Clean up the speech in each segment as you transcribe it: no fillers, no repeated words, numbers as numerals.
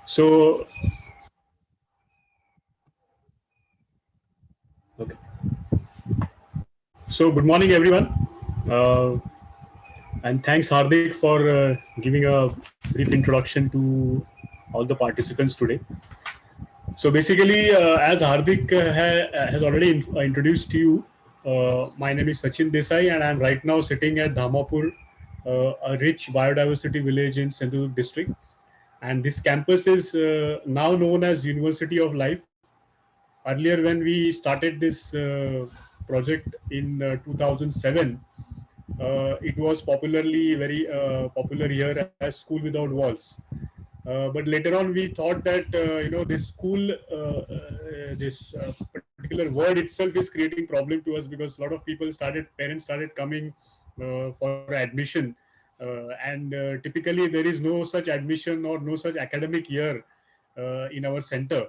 So, okay. So, good morning, everyone. Uh, and thanks, Hardik, for giving a brief introduction to all the participants today. So, basically, as Hardik has already introduced to you, my name is Sachin Desai, and I'm right now sitting at Dhamapur, a rich biodiversity village in Sindhu district. And this campus is now known as University of Life. Earlier, when we started this project in 2007, it was popularly very popular here as School Without Walls. But later on, we thought that this school, this particular word itself is creating problem to us because a lot of parents started coming for admission, and typically there is no such admission or no such academic year in our center.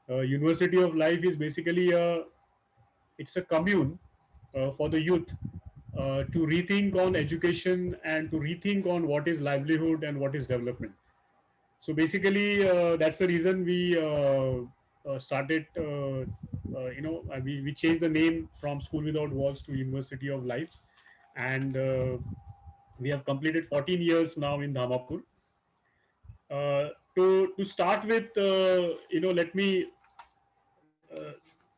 University of Life is basically it's a commune for the youth to rethink on education and to rethink on what is livelihood and what is development. So basically, that's the reason we started. We changed the name from School Without Walls to University of Life, and we have completed 14 years now in Dhamapur. To start with, let me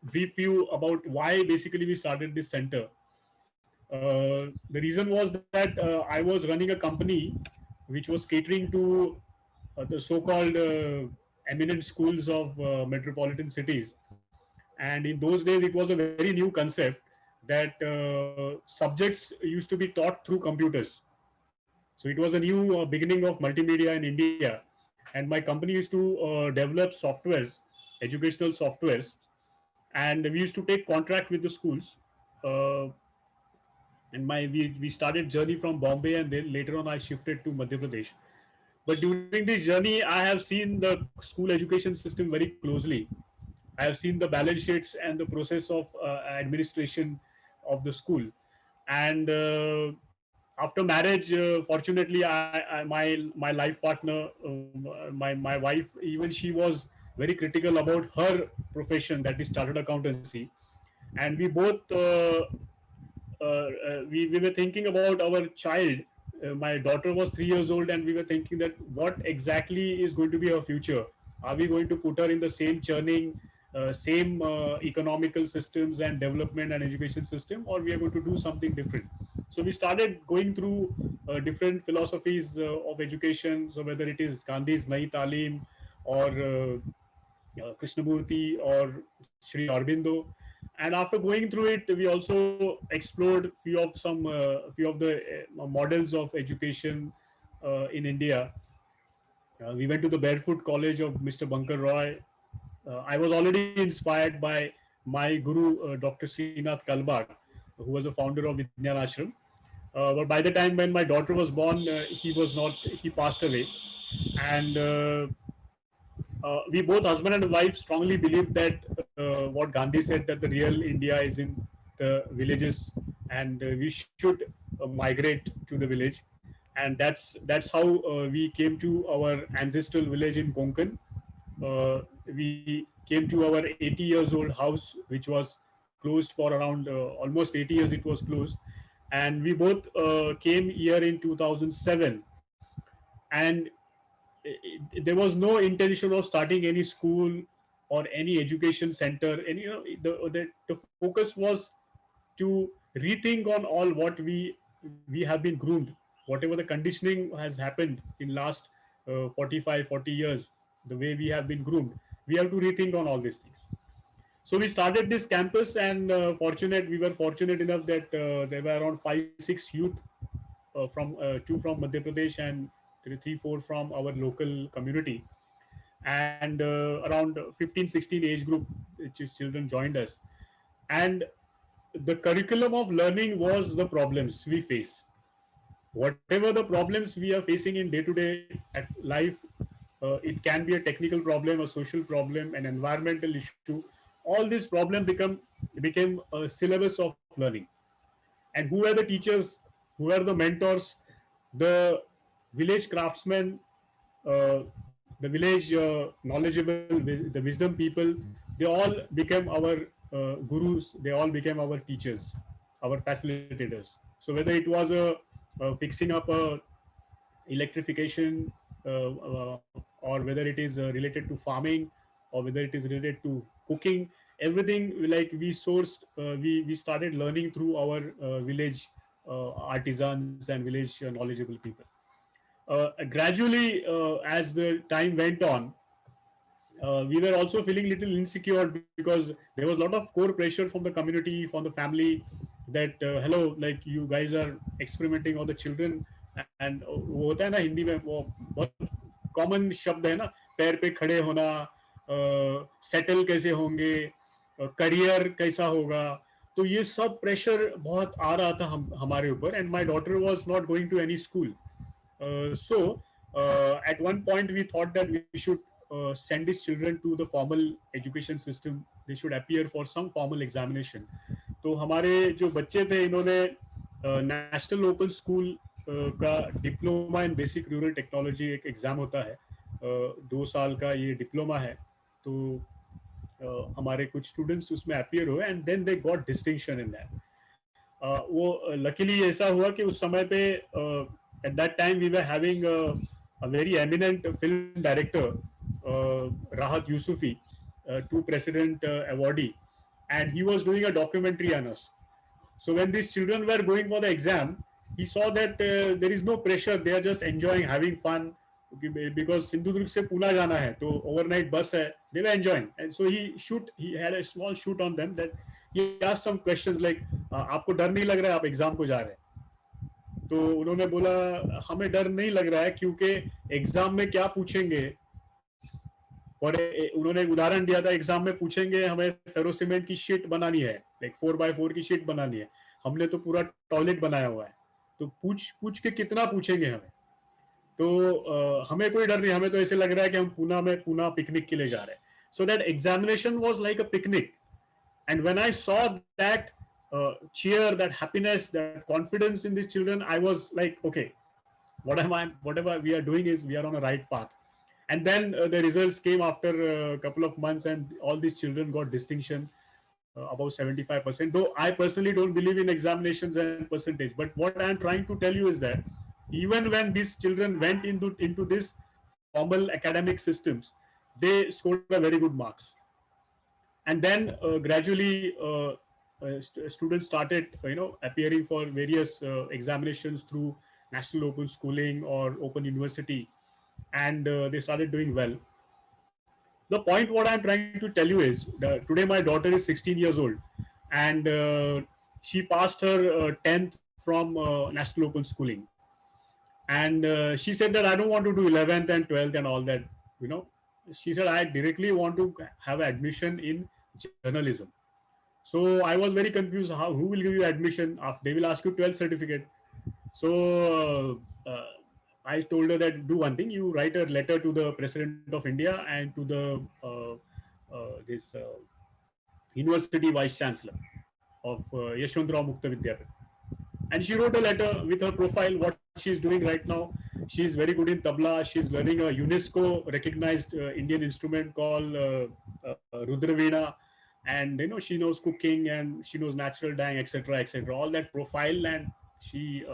brief you about why basically we started this center. The reason was that I was running a company which was catering to the so-called eminent schools of metropolitan cities, and in those days it was a very new concept that subjects used to be taught through computers. So it was a new beginning of multimedia in India, and my company used to develop softwares, educational softwares, and we used to take contract with the schools. Uh, and we started journey from Bombay, and then later on I shifted to Madhya Pradesh. But during this journey, I have seen the school education system very closely. I have seen the balance sheets and the process of administration of the school. And after marriage, fortunately, my life partner, my wife, even she was very critical about her profession, that is chartered accountancy, and we both we were thinking about our child. My daughter was 3 years old, and we were thinking that what exactly is going to be her future. Are we going to put her in the same churning, same economical systems and development and education system, or we are going to do something different? So we started going through different philosophies of education. So whether it is Gandhi's Nai Talim or Krishnamurti or Sri Aurobindo. And after going through it, we also explored few of the models of education in India. We went to the Barefoot College of Mr. Bankar Roy. I was already inspired by my guru, Dr. Srinath Kalbag, who was a founder of Vijnan Ashram. But by the time when my daughter was born, he passed away. And we both, husband and wife, strongly believe that what Gandhi said, that the real India is in the villages, and we should migrate to the village. And that's how we came to our ancestral village in Konkan. We came to our 80 years old house, which was closed for around almost 80 years. It was closed, and we both came here in 2007. And there was no intention of starting any school or any education center. And the focus was to rethink on all what we have been groomed, whatever the conditioning has happened in last 40 years, the way we have been groomed, we have to rethink on all these things. So we started this campus, and we were fortunate enough that there were around 5 6 youth from two from Madhya Pradesh and three four from our local community, and around 15 16 age group, which is children, joined us. And the curriculum of learning was the problems we face. Whatever the problems we are facing in day to day life, it can be a technical problem, a social problem, an environmental issue. All these problems became a syllabus of learning. And who were the teachers? Who were the mentors? The village craftsmen, uh, the village knowledgeable, the wisdom people, they all became our gurus, they all became our teachers, our facilitators. So whether it was fixing up a electrification, or whether it is related to farming, or whether it is related to cooking, everything like we sourced, we started learning through our village artisans and village knowledgeable people. Gradually, as the time went on, we were also feeling little insecure because there was a lot of core pressure from the community, from the family, that hello, like you guys are experimenting on the children. And वो होता है ना हिंदी में, वो बहुत common शब्द है ना, पैर पे खड़े होना, सेटल कैसे होंगे, करियर कैसा होगा. तो ये सब प्रेशर बहुत आ रहा था हमारे ऊपर. And my daughter was not going to any school. So at one point we thought that we should send these children to the formal education system. They should appear for some formal examination. तो हमारे जो बच्चे थे, इन्होंने national open school का diploma in basic rural technology एक exam होता है, 2 साल का ये डिप्लोमा है. तो हमारे कुछ स्टूडेंट्स उसमें अपीयर हुए and then they got distinction in that. वो लकीली ऐसा हुआ कि उस समय पे at that time we were having a very eminent film director, Rahat Yusufi, two president awardee, and he was doing a documentary on us. So when these children were going for the exam, he saw that there is no pressure, they are just enjoying, having fun, because Sindhudurg se Pune jana hai, to overnight bus hai, they were enjoying. And so he had a small shoot on them, that he asked some questions like आपको डर नहीं लग रहा है, आप exam को जा रहे हैं? तो उन्होंने बोला हमें डर नहीं लग रहा है, क्योंकि एग्जाम में क्या पूछेंगे. और उन्होंने एक उदाहरण दिया था, एग्जाम में पूछेंगे हमें फेरो सीमेंट की शीट बनानी है, लाइक 4x4 की शीट बनानी है, हमने तो पूरा टॉयलेट बनाया हुआ है, तो पूछ के कितना पूछेंगे हमें. तो हमें कोई डर नहीं, हमें तो ऐसे लग रहा है कि हम पूना पिकनिक के लिए जा रहे हैं. So that examination was like a picnic. And when I saw that cheer, that happiness, that confidence in these children, I was like, okay, whatever we are doing is we are on a right path. And then the results came after a couple of months, and all these children got distinction, about 75%. Though I personally don't believe in examinations and percentage, but what I am trying to tell you is that even when these children went into this formal academic systems, they scored a very good marks. And then gradually students started appearing for various examinations through national open schooling or open university, and they started doing well. The point what I'm trying to tell you is that today my daughter is 16 years old, and she passed her 10th from national open schooling. And she said that I don't want to do 11th and 12th and all that. She said I directly want to have admission in journalism. So I was very confused. Who will give you admission? They will ask you 12th certificate. So I told her that do one thing. You write a letter to the President of India and to the this University Vice Chancellor of Yeshwantrao Mukta Vidyapith. And she wrote a letter with her profile, what she is doing right now. She is very good in tabla. She is learning a UNESCO recognized Indian instrument called Rudraveena. And she knows cooking and she knows natural dyeing, etc., all that profile. And she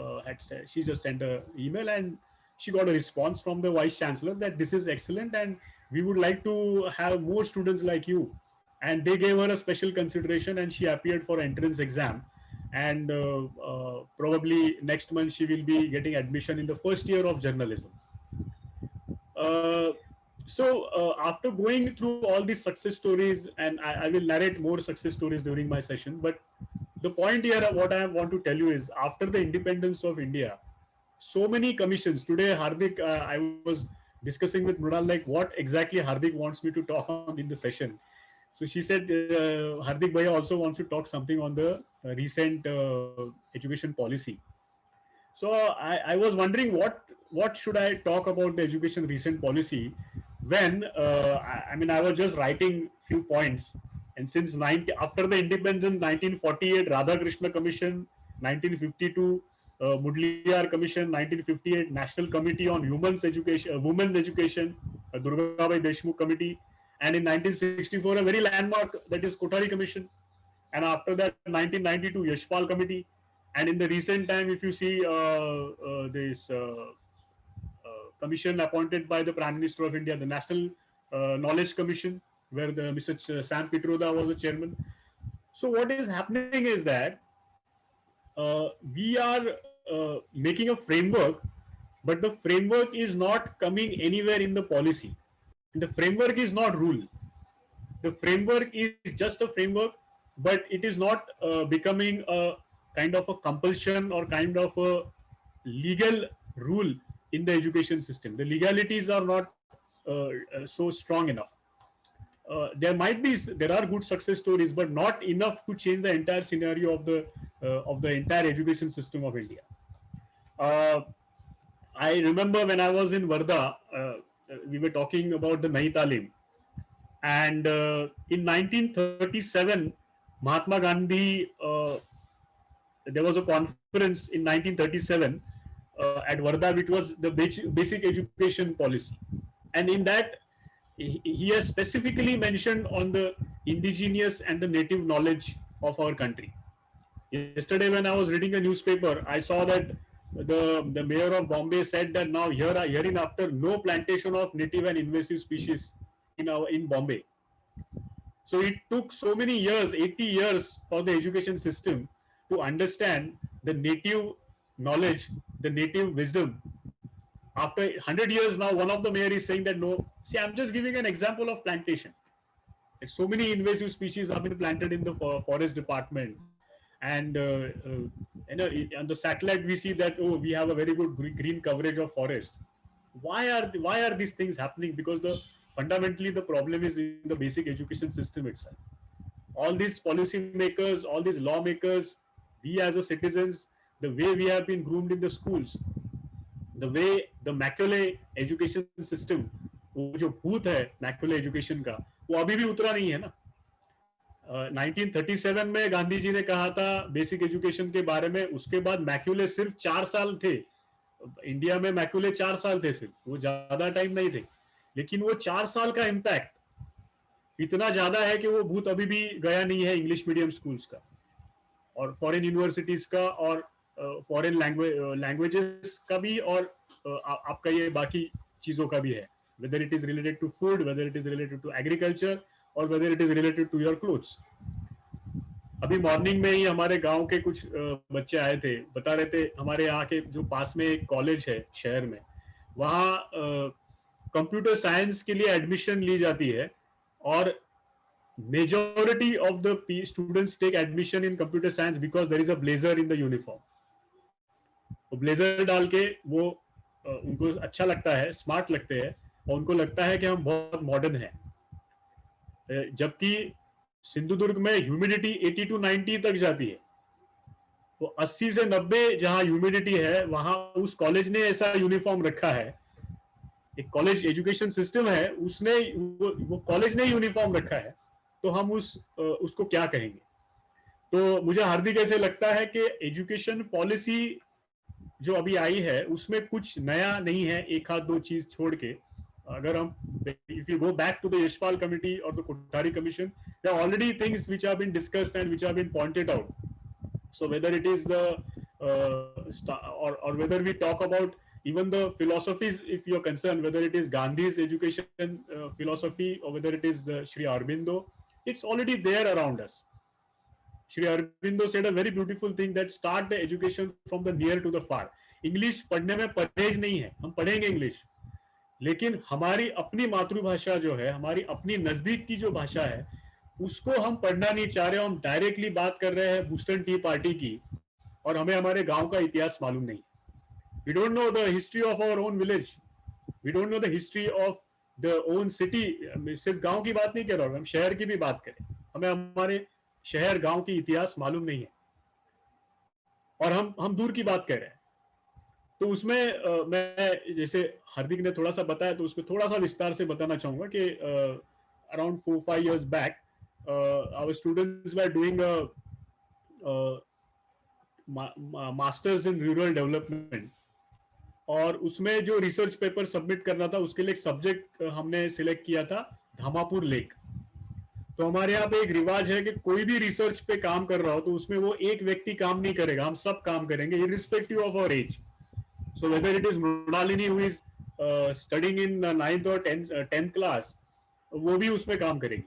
she just sent an email, and she got a response from the Vice Chancellor that this is excellent and we would like to have more students like you. And they gave her a special consideration, and she appeared for entrance exam, and probably next month she will be getting admission in the first year of journalism. So after going through all these success stories, and I will narrate more success stories during my session, but the point here, what I want to tell you is, after the independence of India, so many commissions. Today, Hardik, I was discussing with Mrunal, like what exactly Hardik wants me to talk on in the session. So she said, Hardik Bhaiya also wants to talk something on the recent education policy. So I was wondering what should I talk about the education recent policy, when I was just writing few points. And since after the independence, 1948 Radhakrishna Commission, 1952 Mudliar Commission, 1958 National Committee on Women's Education, Durgabhai Deshmukh Committee, and in 1964 a very landmark, that is Kothari Commission, and after that 1992 Yashpal Committee, and in the recent time, if you see this commission appointed by the Prime Minister of India, the National Knowledge Commission, where the Mr. Sam Pitroda was the chairman. So what is happening is that we are making a framework, but the framework is not coming anywhere in the policy. And the framework is not rule. The framework is just a framework, but it is not becoming a kind of a compulsion or kind of a legal rule in the education system. The legalities are not so strong enough. There are good success stories, but not enough to change the entire scenario of the entire education system of India. Uh, I remember when I was in Varda, we were talking about the Nahi Talim, and in 1937, Mahatma Gandhi, there was a conference in 1937 at Varda, which was the basic education policy, and in that he has specifically mentioned on the indigenous and the native knowledge of our country. Yesterday, when I was reading a newspaper, I saw that the mayor of Bombay said that now hereinafter no plantation of native and invasive species in Bombay. So it took so many years, 80 years, for the education system to understand the native knowledge, the native wisdom. After 100 years now, one of the mayor is saying that no. See, I'm just giving an example of plantation. So many invasive species have been planted in the forest department, and on the satellite we see that, oh, we have a very good green coverage of forest. Why are these things happening? Because the fundamentally the problem is in the basic education system itself. All these policy makers, all these lawmakers, we as a citizens, the way we have been groomed in the schools, the way the Macaulay education system, वो जो भूत है Macaulay education का, वो अभी भी उतरा नहीं है ना. 1937 में गांधी जी ने कहा था बेसिक एजुकेशन के बारे में, उसके बाद मैक्यूले सिर्फ 4 साल थे इंडिया में. मैक्यूले 4 साल थे सिर्फ, वो ज्यादा टाइम नहीं थे, लेकिन वो 4 साल का इम्पैक्ट इतना ज्यादा है कि वो भूत अभी भी गया नहीं है इंग्लिश मीडियम स्कूल्स का और फॉरेन यूनिवर्सिटीज का और फॉरेन लैंग्वेजेस का भी, और आपका ये बाकी चीजों का भी है, whether it is related to food, whether it is related to agriculture, or whether it is related to your clothes. अभी मॉर्निंग में ही हमारे गांव के कुछ बच्चे आए थे, बता रहे थे हमारे यहाँ के जो पास में एक कॉलेज है शहर में, वहाँ कंप्यूटर साइंस के लिए एडमिशन ली जाती है और majority of the students take admission in computer science because there is a blazer in the uniform. वो ब्लेजर डाल के वो उनको अच्छा लगता है, स्मार्ट लगते हैं और उनको लगता है कि हम बहुत मॉडर्न हैं. जबकि सिंधुदुर्ग में ह्यूमिडिटी 80 to 90 तक जाती है, तो 80 से 90 जहां ह्यूमिडिटी है वहां उस कॉलेज ने ऐसा यूनिफॉर्म रखा है. एक कॉलेज एजुकेशन सिस्टम है, उसने वो कॉलेज ने यूनिफॉर्म रखा है, तो हम उसको क्या कहेंगे. तो मुझे हार्दिक ऐसे लगता है कि एजुकेशन पॉलिसी जो अभी आई है उसमें कुछ नया नहीं है, एक हाथ दो चीज छोड़ के. अगर हम if you go back to the Yashpal committee or the Kothari commission, there are already things which have been discussed and which have been pointed out. So whether it is the or whether we talk about even the philosophies, if you're concerned, whether it is Gandhi's education philosophy or whether it is the Sri Aurobindo, it's already there around us. Sri Aurobindo said a very beautiful thing that start the education from the near to the far. English पढ़ने में परहेज नहीं है, हम पढ़ेंगे English, लेकिन हमारी अपनी मातृभाषा जो है, हमारी अपनी नजदीक की जो भाषा है, उसको हम पढ़ना नहीं चाह रहे. हम डायरेक्टली बात कर रहे हैं बूस्टन टी पार्टी की और हमें हमारे गांव का इतिहास मालूम नहीं. We don't know the history of our own village. We don't know the history of the own city. सिर्फ गांव की बात नहीं कर रहा हूँ, हम शहर की भी बात करें, हमें हमारे शहर गांव की इतिहास मालूम नहीं है और हम दूर की बात कर रहे हैं. तो उसमें मैं जैसे हार्दिक ने थोड़ा सा बताया, तो उसको थोड़ा सा विस्तार से बताना चाहूंगा कि around 4-5 years back our students were doing a masters in rural development, और उसमें जो रिसर्च पेपर सबमिट करना था उसके लिए एक सब्जेक्ट हमने सिलेक्ट किया था धामापुर लेक। तो हमारे यहाँ पे एक रिवाज है कि कोई भी रिसर्च पे काम कर रहा हो तो उसमें वो एक व्यक्ति काम नहीं करेगा, हम सब काम करेंगे irrespective of our age. So whether it is Mrinalini who is studying in 9th और 10th क्लास, वो भी उसमें काम करेगी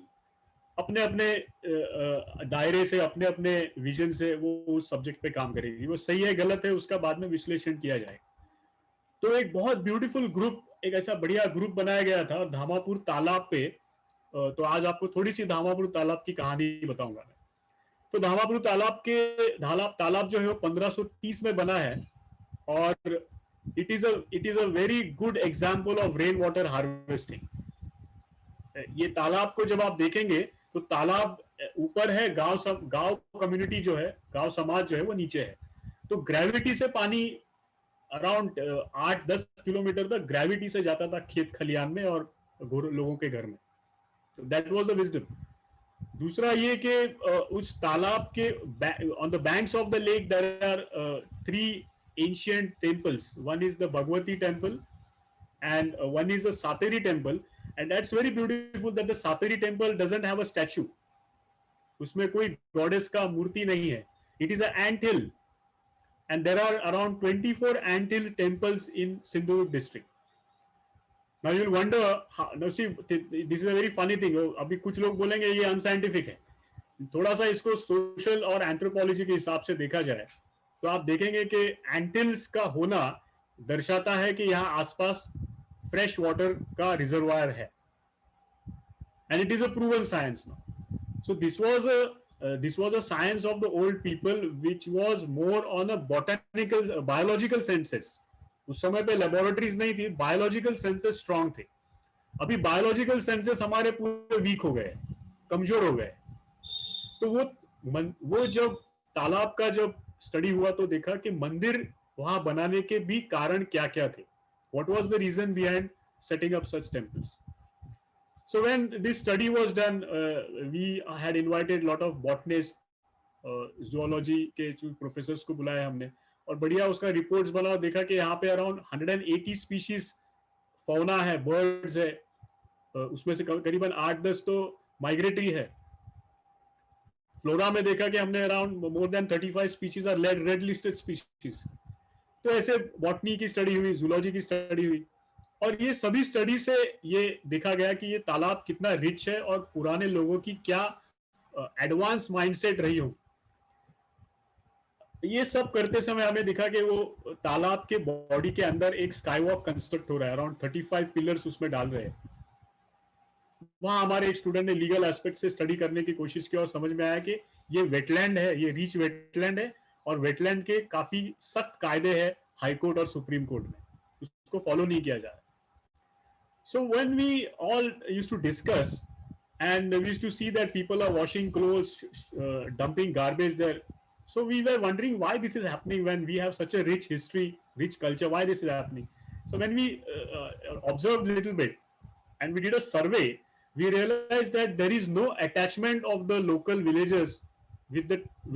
अपने अपने दायरे से, अपने अपने विजन से वो उस सब्जेक्ट पे काम करेगी। वो सही है गलत है उसका बाद में विश्लेषण किया जाए। तो एक बहुत ब्यूटीफुल ग्रुप, एक ऐसा बढ़िया ग्रुप बनाया गया था धामापुर तालाब पे। तो आज आपको थोड़ी सी धामापुर तालाब की कहानी बताऊंगा मैं। तो धामापुर तालाब जो है वो 1530 में बना है और it is a very good example of rain water harvesting. ये तालाब को जब आप देखेंगे तो तालाब ऊपर है, गांव कम्युनिटी जो है, गांव समाज जो है वो नीचे है। तो ग्रेविटी से पानी अराउंड 8-10 किलोमीटर तक ग्रेविटी से जाता था खेत खलियान में और लोगों के घर में। That was a wisdom. दूसरा ये कि उस तालाब के on the banks of the lake there are 3 ancient temples. One is the Bhagwati temple and one is the Sateri temple, and that's very beautiful that the Sateri temple doesn't have a statue. उसमें कोई goddess का मूर्ति नहीं है. It is an ant hill and there are around 24 ant hill temples in Sindhu district. Now you'll wonder how, now see this is a very funny thing. अभी कुछ लोग बोलेंगे ये अनसाइंटिफिक है. थोड़ा सा इसको सोशल और एंथ्रोपोलॉजी के हिसाब से देखा जाए तो आप देखेंगे कि एंटिल्स का होना दर्शाता है कि यहाँ आसपास फ्रेश वाटर का रिजर्वायर है, and it is a proven science now. So this was a science of the old people which was more on a botanical biological senses. उस समय पे लेबोरेटरीज नहीं थी, बायोलॉजिकल सेंसेस स्ट्रांग थे. अभी biological senses हमारे पूरे वीक हो गए, कमजोर हो गए. तो वो जब तालाब का जब स्टडी हुआ तो देखा कि मंदिर वहां बनाने के भी कारण क्या क्या थे. What was the reason behind setting up such temples? So when this study was done, we had invited lot of botanists, zoology के प्रोफेसर्स को बुलाया हमने और बढ़िया उसका रिपोर्ट्स बना और देखा कि यहाँ पे अराउंड 180 स्पीशीज फौना है, बर्ड्स है, उसमें से करीबन 8-10 तो माइग्रेटरी है. फ्लोरा में देखा कि हमने around more than 35 species are red listed species. तो ऐसे बॉटनी की स्टडी हुई, जूलॉजी की स्टडी हुई और ये सभी स्टडी से ये देखा गया कि ये तालाब कितना रिच है और पुराने लोगों की क्या एडवांस माइंडसेट रही हो. ये सब करते समय हमें दिखा कि वो तालाब के बॉडी के अंदर एक स्काई वॉक कंस्ट्रक्ट हो रहा है, अराउंड 35 पिलर्स उसमें डाल रहे हैं. वहां हमारे एक स्टूडेंट ने लीगल एस्पेक्ट से स्टडी करने की कोशिश की और समझ में आया कि ये वेटलैंड है, ये रिच वेटलैंड है और वेटलैंड के काफी सख्त कायदे हैं हाई कोर्ट और सुप्रीम कोर्ट में, उसको फॉलो नहीं किया जा रहा. So when we all used to discuss and we used to see that people are washing clothes, dumping garbage there. So we were wondering why this is happening when we have such a rich history, rich culture, why this is happening. So when we observed a little bit and we did a survey, we realized that there is no attachment of the local villagers with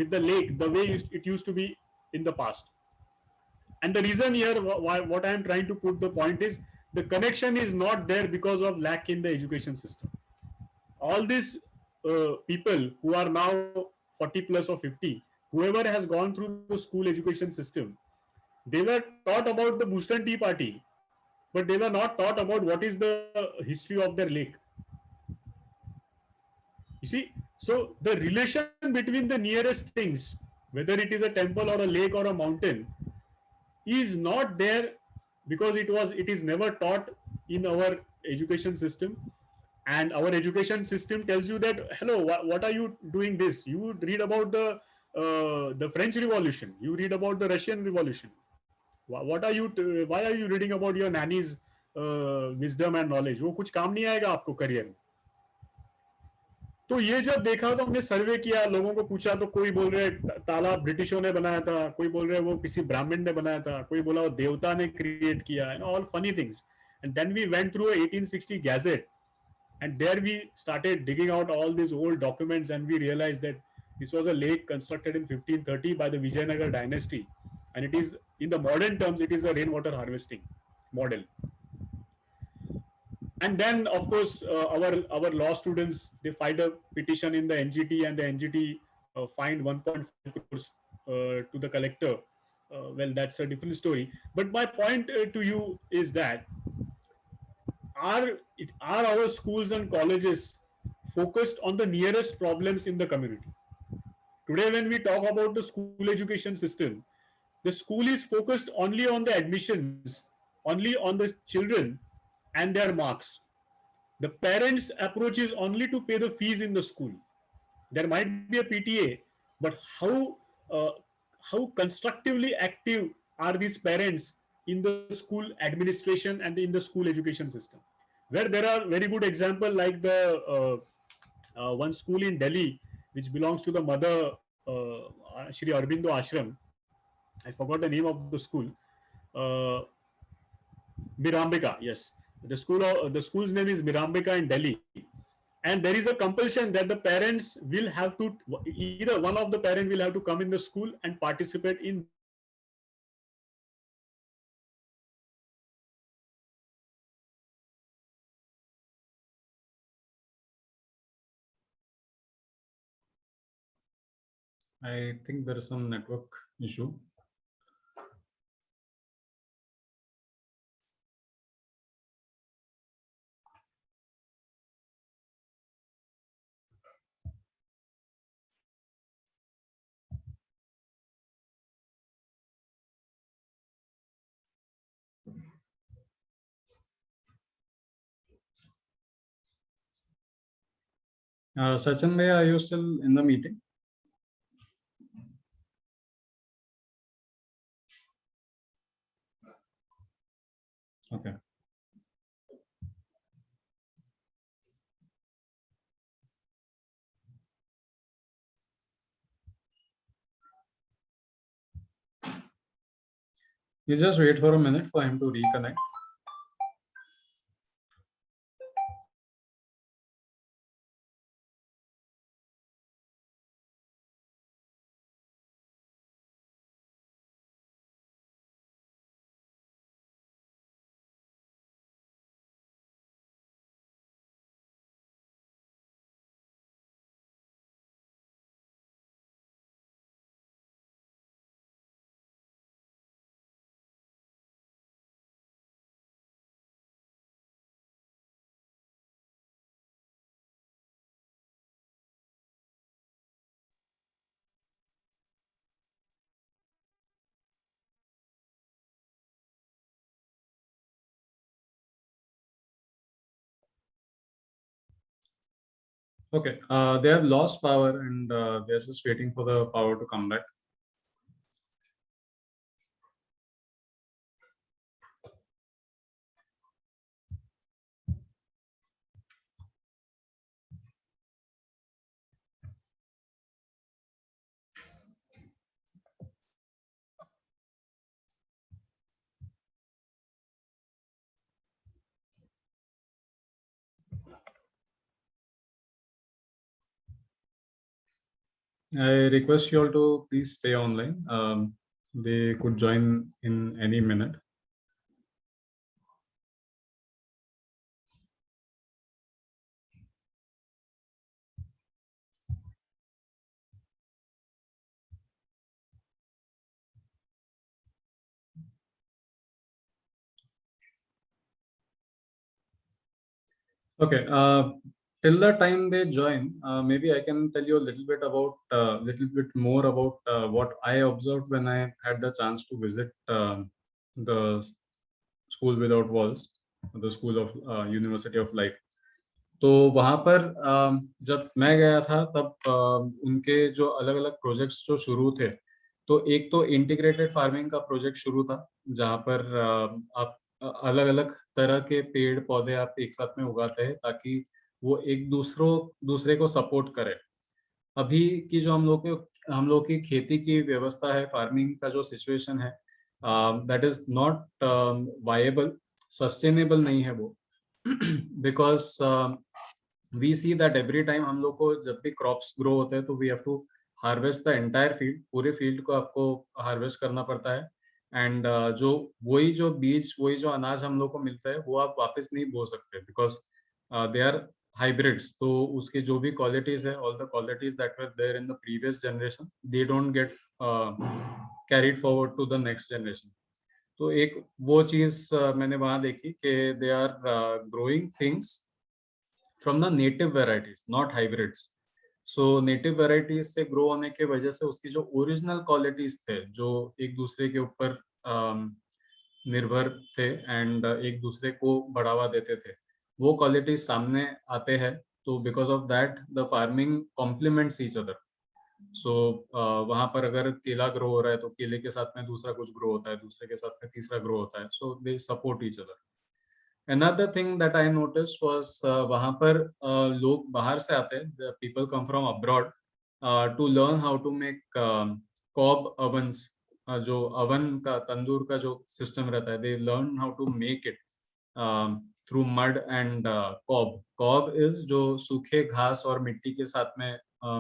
the lake the way it used to be in the past. And the reason here, what I am trying to put the point is, the connection is not there because of lack in the education system. All these people who are now 40 plus or 50, whoever has gone through the school education system, they were taught about the Boston Tea Party, but they were not taught about what is the history of their lake. You see, so the relation between the nearest things, whether it is a temple or a lake or a mountain, is not there because it is never taught in our education system. And our education system tells you that, hello, what are you doing this? You read about the French Revolution, you read about the Russian Revolution. Why are you reading about your nanny's wisdom and knowledge? वो कुछ काम नहीं आएगा आपको career में. तो ये जब देखा तो हमने सर्वे किया, लोगों को पूछा तो कोई बोल रहे तालाब ब्रिटिशों ने बनाया था, कोई बोल रहे वो किसी ब्राह्मण ने बनाया था, कोई बोला वो देवता ने क्रिएट किया, and all funny things. And then we went through a 1860 gazette. And there we started digging out all these old documents and we realized that this was a lake constructed in 1530 by the Vijayanagar dynasty. and it is, in the modern terms, it is a rainwater harvesting model. And then of course our law students, they filed a petition in the NGT, and the NGT fined 1.5 crores to the collector. Well, that's a different story, but my point to you is that are our schools and colleges focused on the nearest problems in the community? Today when we talk about the school education system, the school is focused only on the admissions, only on the children and their marks. The parents' approach is only to pay the fees in the school. There might be a PTA, but uh, how constructively active are these parents in the school administration and in the school education system? Where there are very good example, like the one school in Delhi, which belongs to the mother Shri Aurobindo Ashram. I forgot the name of the school. Uh, Mirambika, yes. The school's name is Mirambika in Delhi, and there is a compulsion that the parents will have to, either one of the parent will have to come in the school and participate in this school education system. Where the parents are also I think there is some network issue. Sachin Bhai, are you still in the meeting? Okay. You just wait for a minute for him to reconnect. Okay, they have lost power and they're just waiting for the power to come back. I request you all to please stay online. They could join in any minute. Okay. Till the time they join, maybe I can tell you a little bit more about what I observed when I had the chance to visit the School Without Walls, the School of University of Life. तो वहाँ पर जब मैं गया था तब उनके जो अलग-अलग प्रोजेक्ट्स जो शुरू थे, तो एक तो इंटीग्रेटेड फार्मिंग का प्रोजेक्ट शुरू था, जहाँ पर आप अलग-अलग तरह के पेड़-पौधे आप एक साथ में उगाते हैं ताकि वो एक दूसरे को सपोर्ट करें। अभी की जो हम लोग की खेती की व्यवस्था है, फार्मिंग का जो सिचुएशन है, that is not viable, sustainable नहीं है वो। Because we see that every time हम लोग को जब भी क्रॉप्स ग्रो होते हैं तो we have to harvest the entire field, पूरे फील्ड को आपको हार्वेस्ट करना पड़ता है। एंड जो बीज, वही जो अनाज हम लोग को मिलता है, वो आप वापस नहीं बो सकते, बिकॉज दे आर हाइब्रिड्स। तो उसके जो भी क्वालिटीज है, all the qualities that were there in the previous generation, they don't get carried forward to the next generation. तो एक वो चीज मैंने वहां देखी कि they are growing things from the native varieties, not hybrids. So native varieties से grow होने के वजह से उसकी जो ओरिजिनल क्वालिटीज थे, जो एक दूसरे के ऊपर निर्भर थे एंड एक दूसरे को बढ़ावा देते थे, वो क्वालिटीज सामने आते हैं। तो because of that the farming complements each other. So वहां पर अगर केला ग्रो हो रहा है, तो केले के साथ में दूसरा कुछ ग्रो होता है, दूसरे के साथ में तीसरा ग्रो होता है। So they support each other. Another thing that I noticed was वहाँ पर लोग बाहर से आते हैं, the people come from abroad to learn how to make cob ovens, जो oven का, तंदूर का जो system रहता है, they learn how to make it through mud and cob. Cob is जो सूखे घास और मिट्टी के साथ में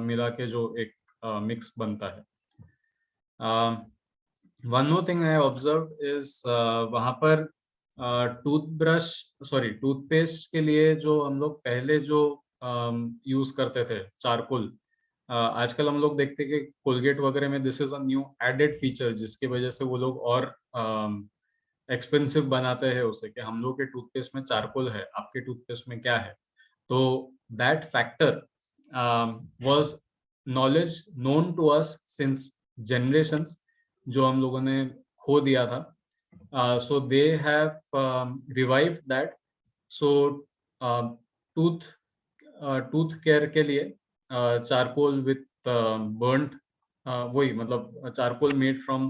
मिला के जो एक मिक्स बनता है। One more thing I observed is वहाँ पर टूथपेस्ट के लिए जो हम लोग पहले जो यूज करते थे, चारकोल, आजकल हम लोग देखते हैं कि कोलगेट वगैरह में this is a new added feature, जिसकी वजह से वो लोग और एक्सपेंसिव बनाते हैं उसे, कि हम लोग के टूथपेस्ट में चारकोल है, आपके टूथपेस्ट में क्या है। तो that factor was knowledge known to us since generations, जो हम लोगों ने खो दिया था। So they have revived that. So tooth care के लिए charcoal with burnt, वही मतलब charcoal made from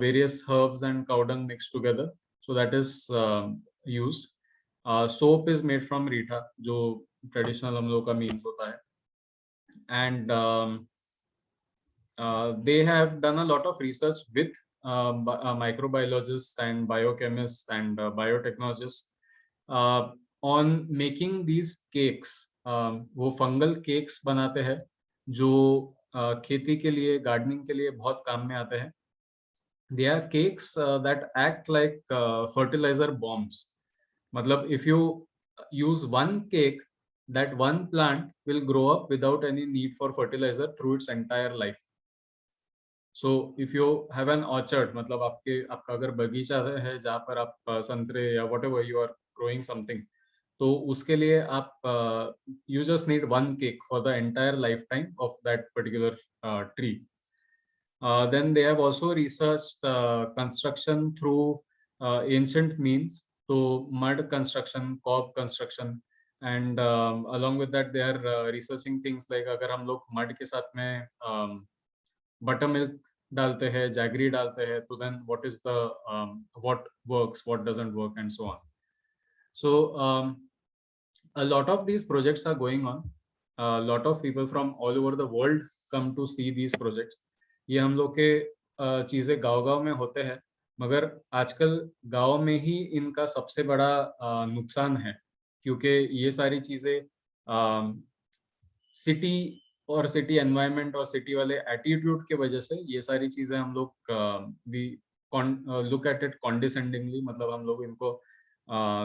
various herbs and cow dung mixed together. So that is used. Soap is made from रीठा, जो traditional हम लोग का means होता है। And they have done a lot of research with microbiologists and biochemists and biotechnologists on making these cakes. वो fungal cakes बनाते हैं जो खेती के लिए, गार्डनिंग के लिए बहुत काम में आते हैं। They are cakes that act like fertilizer bombs. मतलब if you use one cake, that one plant will grow up without any need for fertilizer through its entire life. So if you have an orchard, मतलब आपका अगर बगीचा है जहाँ पर आप संतरे या whatever you are growing something, तो उसके लिए आप you just need one cake for the entire life time of that particular tree. Then they have also researched construction through ancient means, तो mud construction, cob construction, and along with that they are researching things like अगर हम लोग mud के साथ में butter milk डालते हैं, jaggery डालते हैं, तो then what is the what works, what doesn't work, and so on. So a lot of these projects are going on. A lot of people from all over the world come to see these projects. ये हम लोग के चीजें गांव-गांव में होते हैं, मगर आजकल गांव में ही इनका सबसे बड़ा नुकसान है, क्योंकि ये सारी चीजें सिटी और सिटी एनवायरनमेंट और सिटी वाले एटीट्यूड के वजह से ये सारी चीजें हम लोग वी लुक एट इट कॉन्डिसेंडिंगली, मतलब हम लोग इनको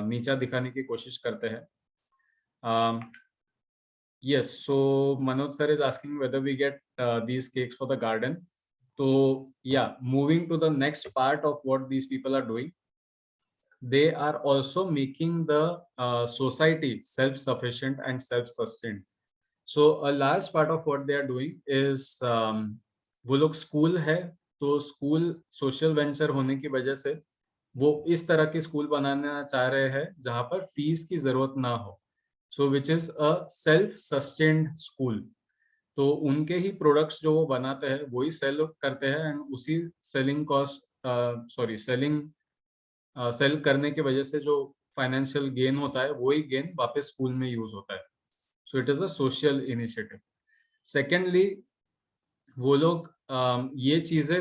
नीचा दिखाने की कोशिश करते हैं। Yes, so Manoj sir is asking whether we get these cakes for the garden. So yeah, moving to the next part of what these people are doing, they are also making the society self-sufficient and self-sustained. So a large part of what they are doing is वो लोग school है, तो school social venture होने की वजह से वो इस तरह के स्कूल बनाना चाह रहे हैं जहां पर फीस की जरूरत ना हो। So which is a self sustained school. तो उनके ही प्रोडक्ट्स जो वो बनाते हैं वही सेल करते हैं, एंड उसी सेलिंग कॉस्ट सेल करने की वजह से जो फाइनेंशियल गेन होता है, वही गेन वापस स्कूल में यूज होता है। So it is a social initiative. Secondly, वो लोग ये चीजें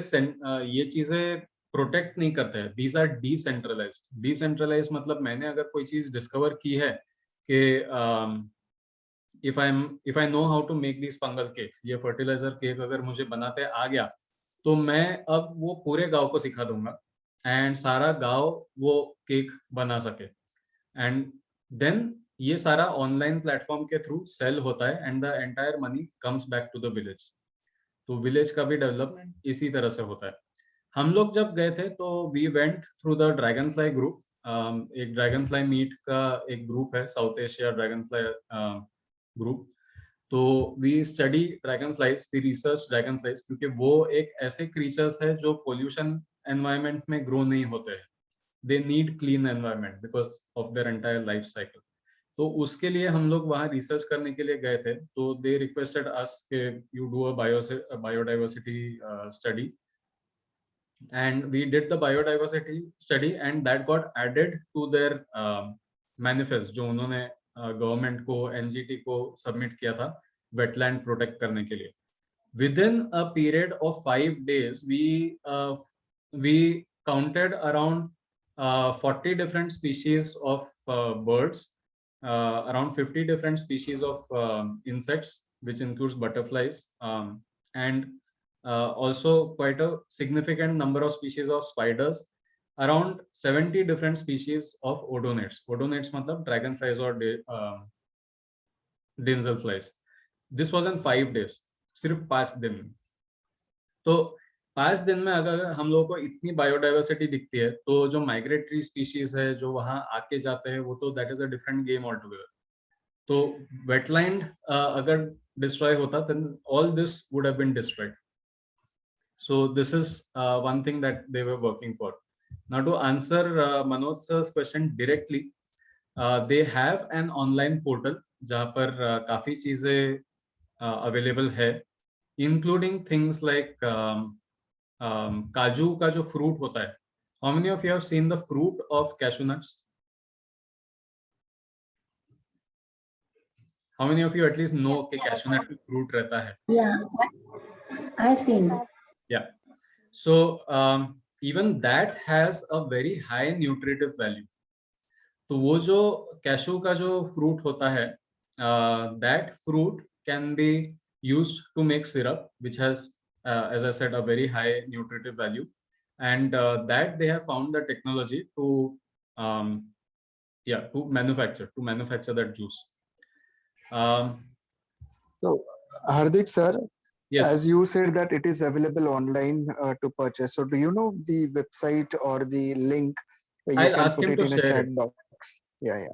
प्रोटेक्ट नहीं करते हैं। These are decentralised. डिसेंट्रलाइज्ड मतलब मैंने अगर कोई चीज डिस्कवर की है कि if I know how to make these fungal cakes, ये fertilizer cake अगर मुझे बनाते आ गया, तो मैं अब वो पूरे गांव को सिखा दूंगा एंड सारा गांव वो केक बना सके. एंड देन ये सारा ऑनलाइन प्लेटफॉर्म के थ्रू सेल होता है and the entire money comes back to the village. तो विलेज का भी डेवलपमेंट इसी तरह से होता है. हम लोग जब गए थे तो we went through the dragon fly group. एक ड्रैगन फ्लाई मीट का एक ग्रुप है, South Asia dragon fly group. तो we study dragon flies, we research dragon flies, क्योंकि वो एक ऐसे क्रीचर्स है जो पोल्यूशन एनवायरमेंट में ग्रो नहीं होते हैं. They need clean environment because of their entire life cycle. तो उसके लिए हम लोग वहाँ रिसर्च करने के लिए गए थे. तो दे रिक्वेस्टेड अस के you do a biodiversity study, and we did the biodiversity study and that got added to their manifest जो उन्होंने गवर्नमेंट को, एनजीटी को सबमिट किया था वेटलैंड प्रोटेक्ट करने के लिए. Within a period of 5 days, we counted around 40 different species of birds, around 50 different species of insects, which includes butterflies, and also quite a significant number of species of spiders, around 70 different species of odonates. Odonates मतलब dragonflies or damselflies. This was in 5 days, सिर्फ 5 दिन में. तो 5 दिन में अगर हम लोगों को इतनी बायोडाइवर्सिटी दिखती है, तो जो माइग्रेटरी स्पीशीज है जो वहां आके जाते हैं, वो तो that is a different game all together. तो वेटलैंड अगर डिस्ट्रॉय होता, then all this would have been destroyed. So this is one thing that they were working for. Now to answer Manoj sir's question directly, they have an online portal जहाँ पर काफी चीजें available है, including things like काजू का जो fruit होता है. How many of you have seen the fruit of cashew nuts? How many of you at least know कि cashew nut में fruit रहता है? Yeah, I have seen. Yeah. So even that has a very high nutritive value. तो वो जो cashew का जो fruit होता है, that fruit can be used to make syrup, which has, as I said, a very high nutritive value, and that they have found the technology to manufacture that juice. So Hardik sir, Yes. as you said that it is available online to purchase. So do you know the website or the link where you I'll can ask put him it to in a share chat it. box? Yeah.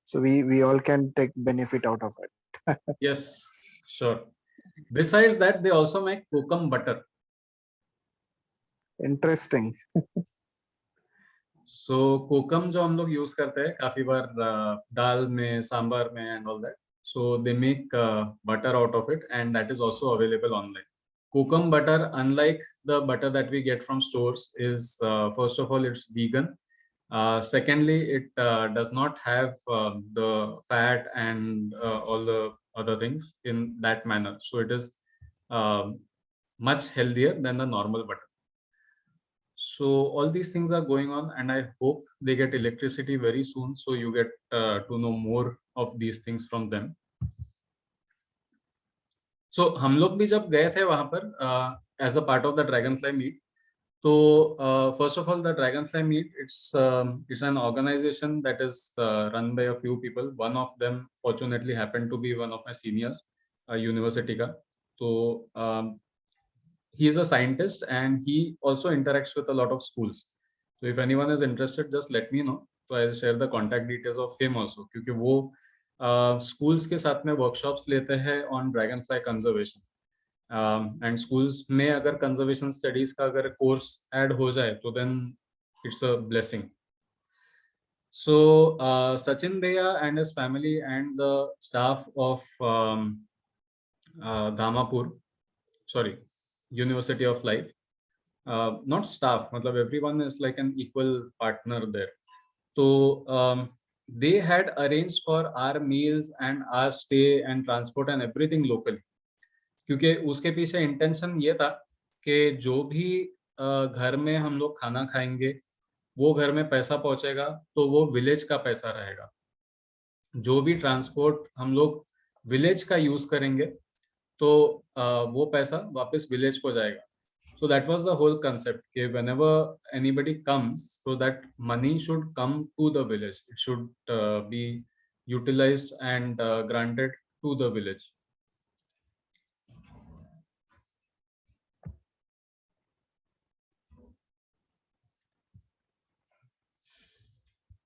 So we all can take benefit out of it. Yes, sure. Besides that, they also make kokum butter. Interesting. So कोकम जो हम लोग use करते हैं काफी बार दाल में, सांबर में and all that. So they make butter out of it, and that is also available online. Kokum butter, unlike the butter that we get from stores, is first of all it's vegan. Secondly, it does not have the fat and all the other things in that manner. So it is much healthier than the normal butter. So all these things are going on, and I hope they get electricity very soon, so you get to know more of these things from them. So हम लोग भी जब गए थे वहां पर as a part of the Dragonfly Meet, so first of all, the Dragonfly Meet, it's an organization that is run by a few people. One of them fortunately happened to be one of my seniors, university ka. So he is a scientist and he also interacts with a lot of schools. So if anyone is interested, just let me know. So I'll share the contact details of him also, क्योंकि वो schools के साथ में workshops लेते हैं on dragonfly conservation. And schools में अगर conservation studies का अगर course add हो जाए, तो then it's a blessing. So Sachin Bhaiya and his family and the staff of Dhamapur, sorry, University of Life, not staff, matlab everyone is like an equal partner there. So they had arranged for our meals and our stay and transport and everything locally, क्योंकि उसके पीछे intention ये था कि जो भी घर में हम लोग खाना खाएंगे, वो घर में पैसा पहुंचेगा तो वो विलेज का पैसा रहेगा. जो भी ट्रांसपोर्ट हम लोग विलेज का यूज करेंगे तो वो पैसा वापस विलेज को जाएगा. So that was the whole concept. Okay, whenever anybody comes, so that money should come to the village. It should be utilized and granted to the village.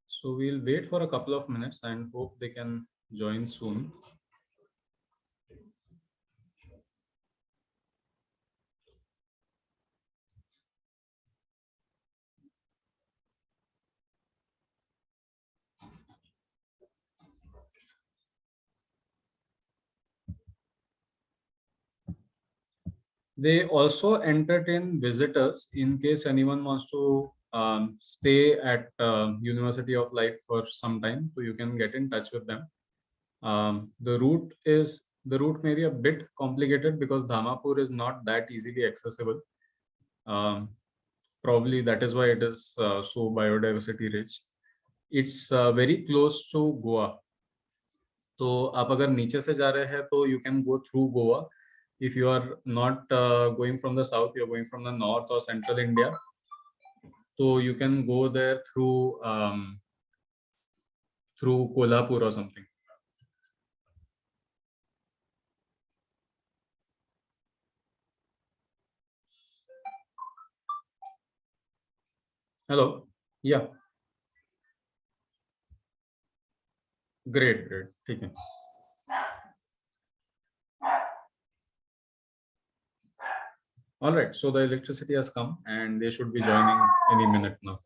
So we'll wait for a couple of minutes and hope they can join soon. They also entertain visitors in case anyone wants to stay at University of Life for some time, so you can get in touch with them. The route may be a bit complicated because Dhamapur is not that easily accessible. Probably that is why it is so biodiversity rich. It's very close to Goa. तो आप अगर नीचे से जा रहे हैं तो you can go through Goa. If you are not going from the south, you are going from the north or central India, so you can go there through Kolhapur or something. Hello. Yeah. Great. ठीक है. All right. So the electricity has come and they should be joining any minute now.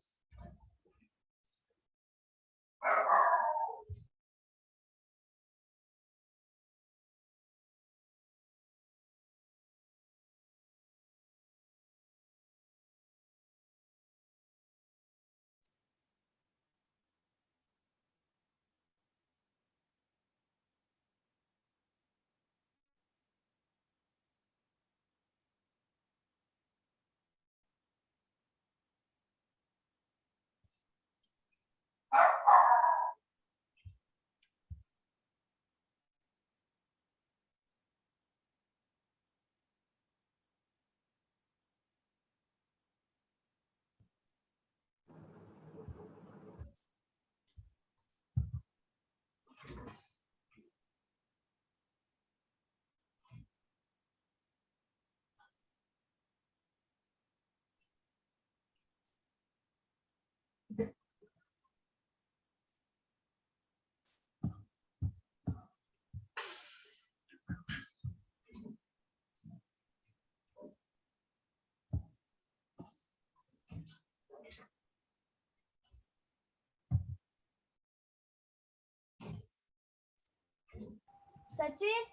Sachin?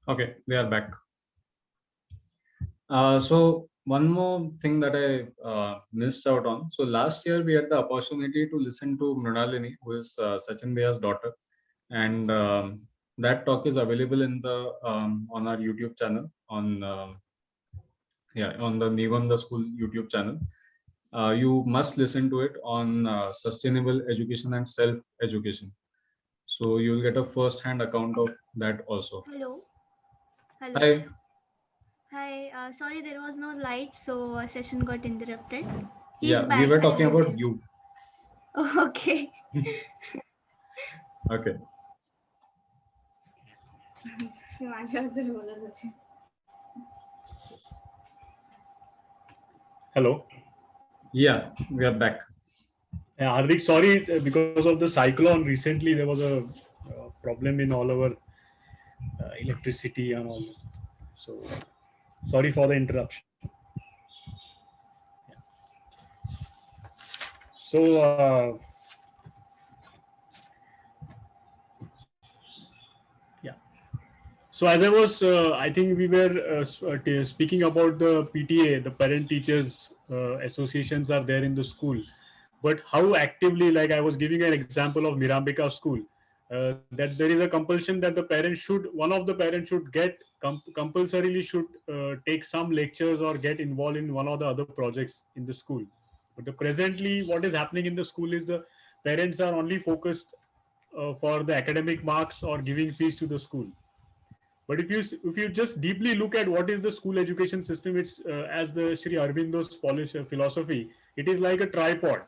Okay, we are back. So one more thing that I missed out on. So last year we had the opportunity to listen to Mrinalini, who is Sachin Bhaiya's daughter, and that talk is available in the on our YouTube channel on on the Nivam the School YouTube channel. You must listen to it on sustainable education and self-education. So you will get a first-hand account of that also. Hello. Hello. Hi. Hi. Sorry, there was no light, so session got interrupted. Yeah, back. we were talking about you. Oh, okay. Okay. Hello. Yeah, we are back. Yeah, Hardik, sorry, because of the cyclone recently, there was a problem in all our electricity and all this. So, sorry for the interruption. Yeah. So, yeah. So as I was, I think we were speaking about the PTA, the parent teachers associations are there in the school, but how actively, like I was giving an example of Mirambika school, that there is a compulsion that the parents should, one of the parents should get compulsorily should take some lectures or get involved in one or the other projects in the school. But presently what is happening in the school is the parents are only focused for the academic marks or giving fees to the school. But if you just deeply look at what is the school education system, it's as the Sri Aurobindo's philosophy, it is like a tripod.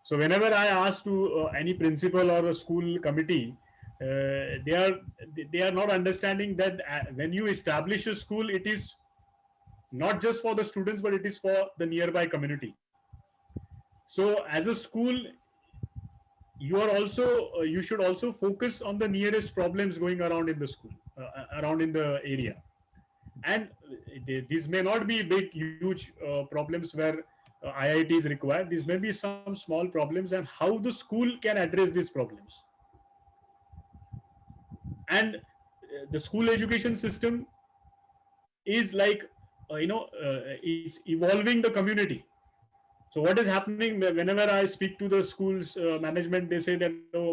So whenever I ask to any principal or a school committee, they are not understanding that when you establish a school, it is not just for the students, but it is for the nearby community. So as a school, you should also focus on the nearest problems going around in the school, around in the area. And these may not be big, huge problems where IIT is required. These may be some small problems, and how the school can address these problems. And the school education system is like, it's evolving the community. So what is happening whenever I speak to the school's management, they say that, oh,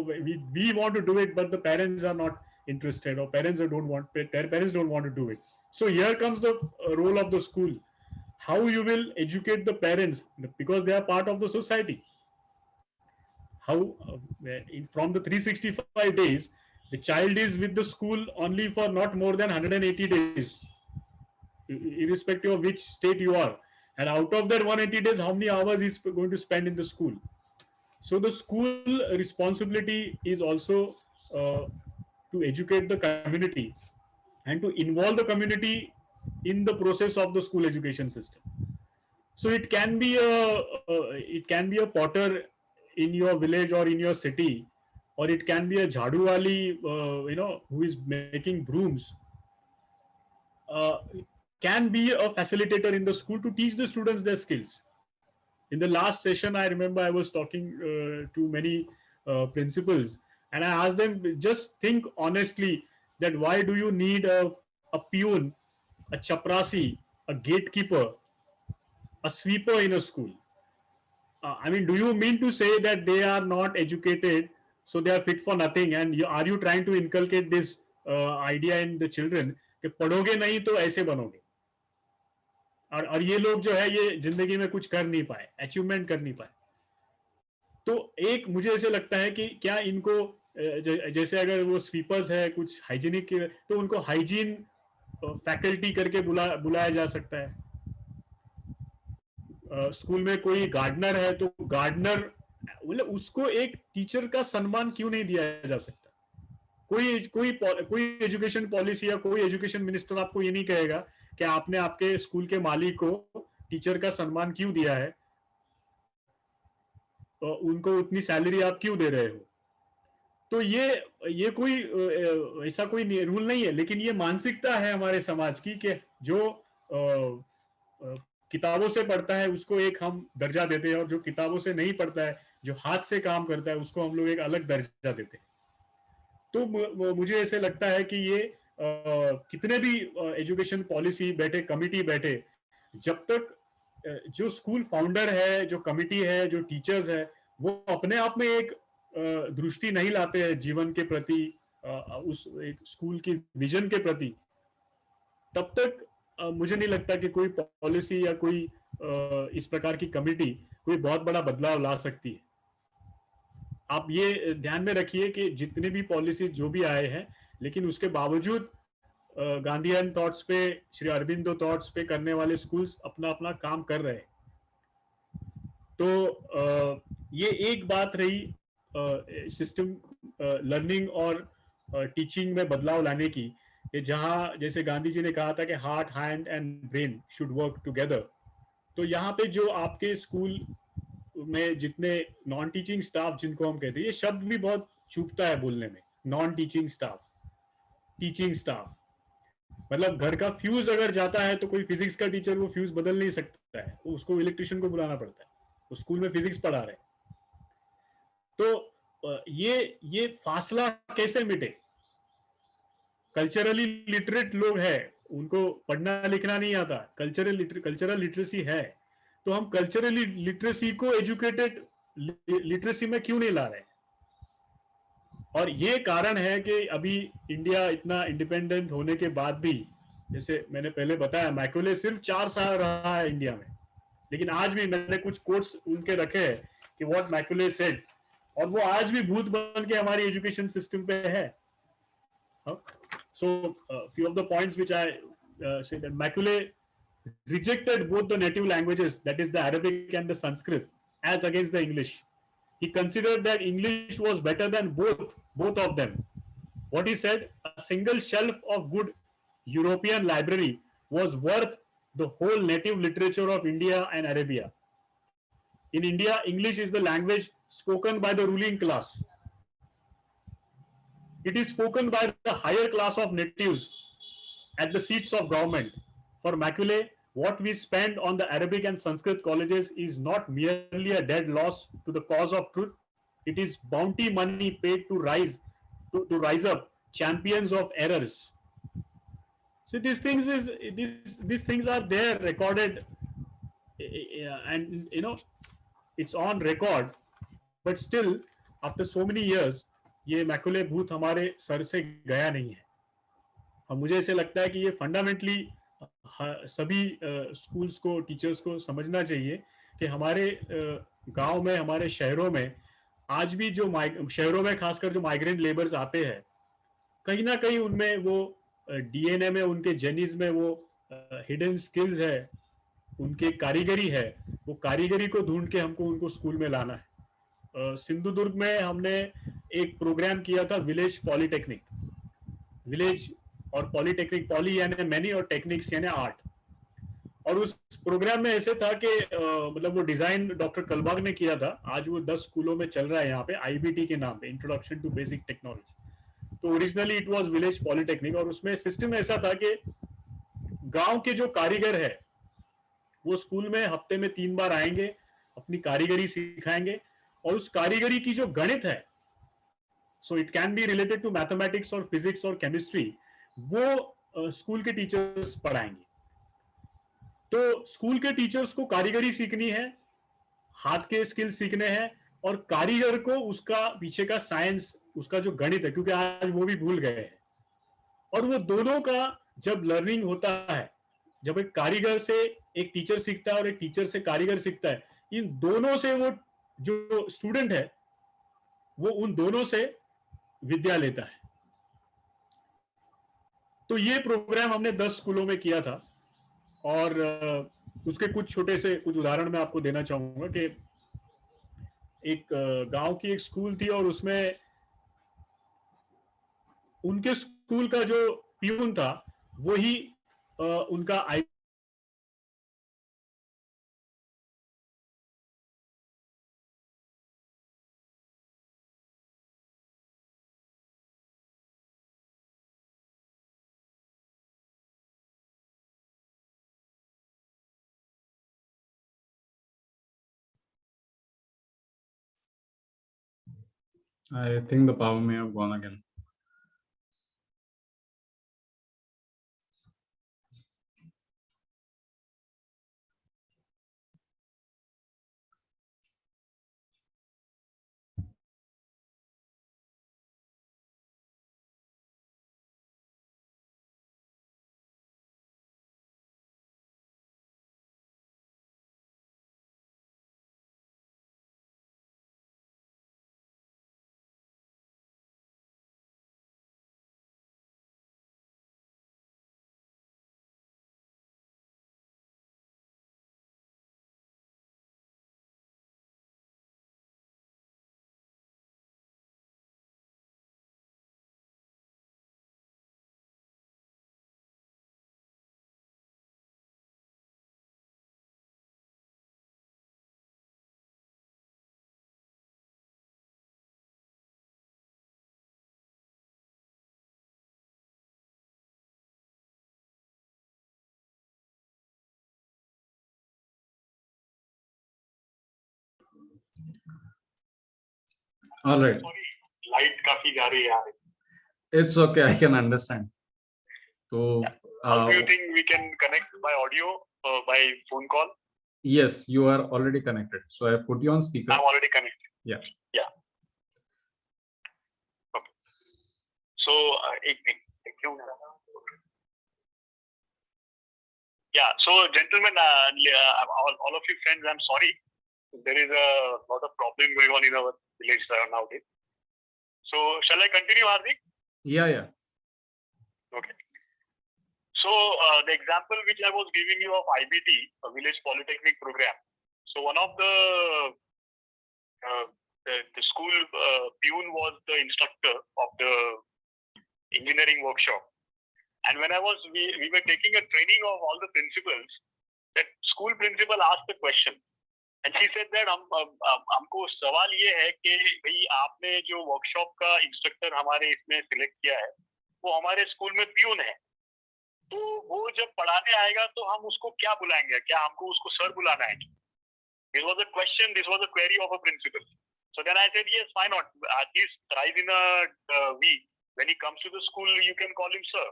we want to do it, but the parents are not interested, or parents don't want to do it. So here comes the role of the school. How you will educate the parents, because they are part of the society. How from the 365 days, the child is with the school only for not more than 180 days, irrespective of which state you are. And out of that 180 days, how many hours is going to spend in the school? So the school responsibility is also to educate the community and to involve the community in the process of the school education system. So it can be a potter in your village or in your city, or it can be a jhadu wali, who is making brooms. Can be a facilitator in the school to teach the students their skills. In the last session, I remember I was talking to many principals, and I asked them, just think honestly, that why do you need a peon, a chaprasi, a gatekeeper, a sweeper in a school? I mean, do you mean to say that they are not educated, so they are fit for nothing? And are you trying to inculcate this idea in the children कि पढ़ोगे नहीं तो ऐसे बनोगे, और ये लोग जो है ये जिंदगी में कुछ कर नहीं पाए, अचीवमेंट कर नहीं पाए? तो एक मुझे ऐसे लगता है कि क्या इनको जैसे अगर वो स्वीपर्स है कुछ हाइजीनिक, तो उनको हाइजीन फैकल्टी करके बुलाया जा सकता है. स्कूल में कोई गार्डनर है तो गार्डनर, मतलब उसको एक टीचर का सम्मान क्यों नहीं दिया जा सकता? कोई एजुकेशन पॉलिसी या कोई एजुकेशन मिनिस्टर आपको ये नहीं कहेगा कि आपने आपके स्कूल के मालिक को टीचर का सम्मान क्यों दिया है, तो उनको उतनी सैलरी आप क्यों दे रहे हो? तो ये कोई ऐसा कोई रूल नहीं है, लेकिन ये मानसिकता है हमारे समाज की कि जो किताबों से पढ़ता है उसको एक हम दर्जा देते हैं, और जो किताबों से नहीं पढ़ता है, जो हाथ से काम करता है, उसको हम लोग एक अलग दर्जा देते हैं. तो मुझे ऐसे लगता है कि ये कितने भी एजुकेशन पॉलिसी बैठे, कमिटी बैठे, जब तक जो स्कूल फाउंडर है, जो कमिटी है, जो टीचर्स है, वो अपने आप में एक दृष्टि नहीं लाते हैं जीवन के प्रति, उस एक स्कूल की विजन के प्रति, तब तक मुझे नहीं लगता कि कोई पॉलिसी या कोई इस प्रकार की कमिटी कोई बहुत बड़ा बदलाव ला सकती है. आप ये ध्यान में रखिए कि जितने भी पॉलिसी जो भी आए हैं, लेकिन उसके बावजूद गांधीयन थॉट्स पे, श्री अरबिंदो थॉट्स पे करने वाले स्कूल्स अपना अपना काम कर रहे हैं. तो ये एक बात रही सिस्टम लर्निंग और टीचिंग में बदलाव लाने की, कि जहाँ जैसे गांधी जी ने कहा था कि heart, hand and brain should work together. तो यहाँ पे जो आपके स्कूल में जितने नॉन टीचिंग स्टाफ जिनको हम कहते हैं, ये शब्द भी बहुत चूकता है बोलने में, non teaching staff, teaching staff, मतलब घर का फ्यूज अगर जाता है तो कोई फिजिक्स का टीचर वो फ्यूज बदल नहीं सकता है, उसको इलेक्ट्रिशियन को बुलाना पड़ता है, वो स्कूल में फिजिक्स पढ़ा रहे. तो ये फासला कैसे मिटे? कल्चरली लिटरेट लोग हैं, उनको पढ़ना लिखना नहीं आता, कल्चरल लिटरेसी है, तो हम कल्चरली लिटरेसी को एजुकेटेड लिटरेसी में क्यों नहीं ला रहे? और ये कारण है कि अभी इंडिया इतना इंडिपेंडेंट होने के बाद भी, जैसे मैंने पहले बताया, मैकॉले सिर्फ 4 साल रहा है इंडिया में, लेकिन आज भी मैंने कुछ कोट्स उनके रखे हैं कि व्हाट मैकॉले सेड, और वो आज भी भूत बन के हमारी एजुकेशन सिस्टम पे है. So few of the points which I said, that Macaulay rejected both the native languages, that is the Arabic and the Sanskrit, as against the English. He considered that English was better than both of them. What he said, a single shelf of good European library was worth the whole native literature of India and Arabia. In India, English is the language spoken by the ruling class. It is spoken by the higher class of natives at the seats of government. For Macaulay, what we spend on the Arabic and Sanskrit colleges is not merely a dead loss to the cause of truth. It is bounty money paid to rise up champions of errors. So these things are there recorded, and it's on record. But still, after so many years, ये Macaulay भूत हमारे sir से गया नहीं है. और मुझे ऐसे लगता है कि ये फंडामेंटली सभी स्कूल्स को, टीचर्स को समझना चाहिए कि हमारे गांव में, हमारे शहरों में आज भी जो शहरों में खासकर जो माइग्रेंट लेबर्स आते हैं, कहीं ना कहीं उनमें वो डीएनए में, उनके जेनिस में वो हिडन स्किल्स है, उनके कारीगरी है. वो कारीगरी को ढूंढ के हमको उनको स्कूल में लाना है. सिंधुदुर्ग में हमने एक प्रोग्राम किया था, विलेज पॉलिटेक्निक. विलेज और पॉलिटेक्निक, पॉली यानी मैनी और टेक्निक्स यानी आर्ट. और उस प्रोग्राम में ऐसे था कि मतलब वो डिजाइन डॉक्टर कलबाग ने किया था. आज वो 10 स्कूलों में चल रहा है यहाँ पे, आईबीटी के नाम पे, इंट्रोडक्शन टू बेसिक टेक्नोलॉजी. तो originally it was village polytechnic, और उसमें सिस्टम ऐसा था कि गांव के जो कारीगर है वो स्कूल में हफ्ते में 3 बार आएंगे, अपनी कारीगरी सिखाएंगे. और उस कारीगरी की जो गणित है, so it can be related to mathematics और फिजिक्स और केमिस्ट्री, वो स्कूल के टीचर्स पढ़ाएंगे. तो स्कूल के टीचर्स को कारीगरी सीखनी है, हाथ के स्किल सीखने हैं, और कारीगर को उसका पीछे का साइंस, उसका जो गणित है, क्योंकि आज वो भी भूल गए हैं. और वो दोनों का जब लर्निंग होता है, जब एक कारीगर से एक टीचर सीखता है और एक टीचर से कारीगर सीखता है, इन दोनों से वो जो स्टूडेंट है वो उन दोनों से विद्या लेता है. तो ये प्रोग्राम हमने 10 स्कूलों में किया था. और उसके कुछ उदाहरण मैं आपको देना चाहूंगा कि एक गांव की एक स्कूल थी, और उसमें उनके स्कूल का जो प्यून था वही उनका I think the power may have gone again. All right. Light काफी जा रही है यार. It's okay. I can understand. So, How do you think we can connect by audio, by phone call? yes, you are already connected. So I put you on speaker. I'm already connected. Yeah. Yeah. Okay. So, yeah. So, gentlemen, all of you friends, I'm sorry. there is a lot of problem going on in our village nowadays. So shall I continue, Hardik? Yeah. Okay. So the example which I was giving you of IBT, a village polytechnic program. So one of the school peon was the instructor of the engineering workshop. And when we were taking a training of all the principals, that school principal asked the question. And she said that हमको सवाल ये है कि भाई आपने जो workshop का instructor हमारे इसमें सिलेक्ट किया है वो हमारे स्कूल में पियून है, तो वो जब पढ़ाने आएगा तो हम उसको क्या बुलाएंगे, क्या हमको उसको सर बुलाना है? This was a question, this was a query of a principal. So then I said, yes, why not? At least thrice in a week, when he comes to the school, you can call him sir.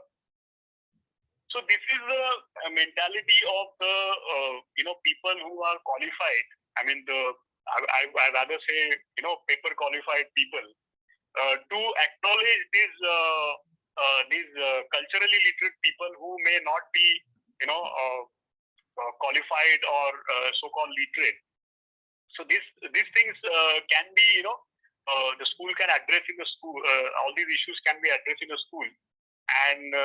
So this is the mentality of the people who are qualified. I mean, I rather say paper qualified people to acknowledge these culturally literate people who may not be qualified or so-called literate. So these things can be the school can address in the school. All these issues can be addressed in the school, and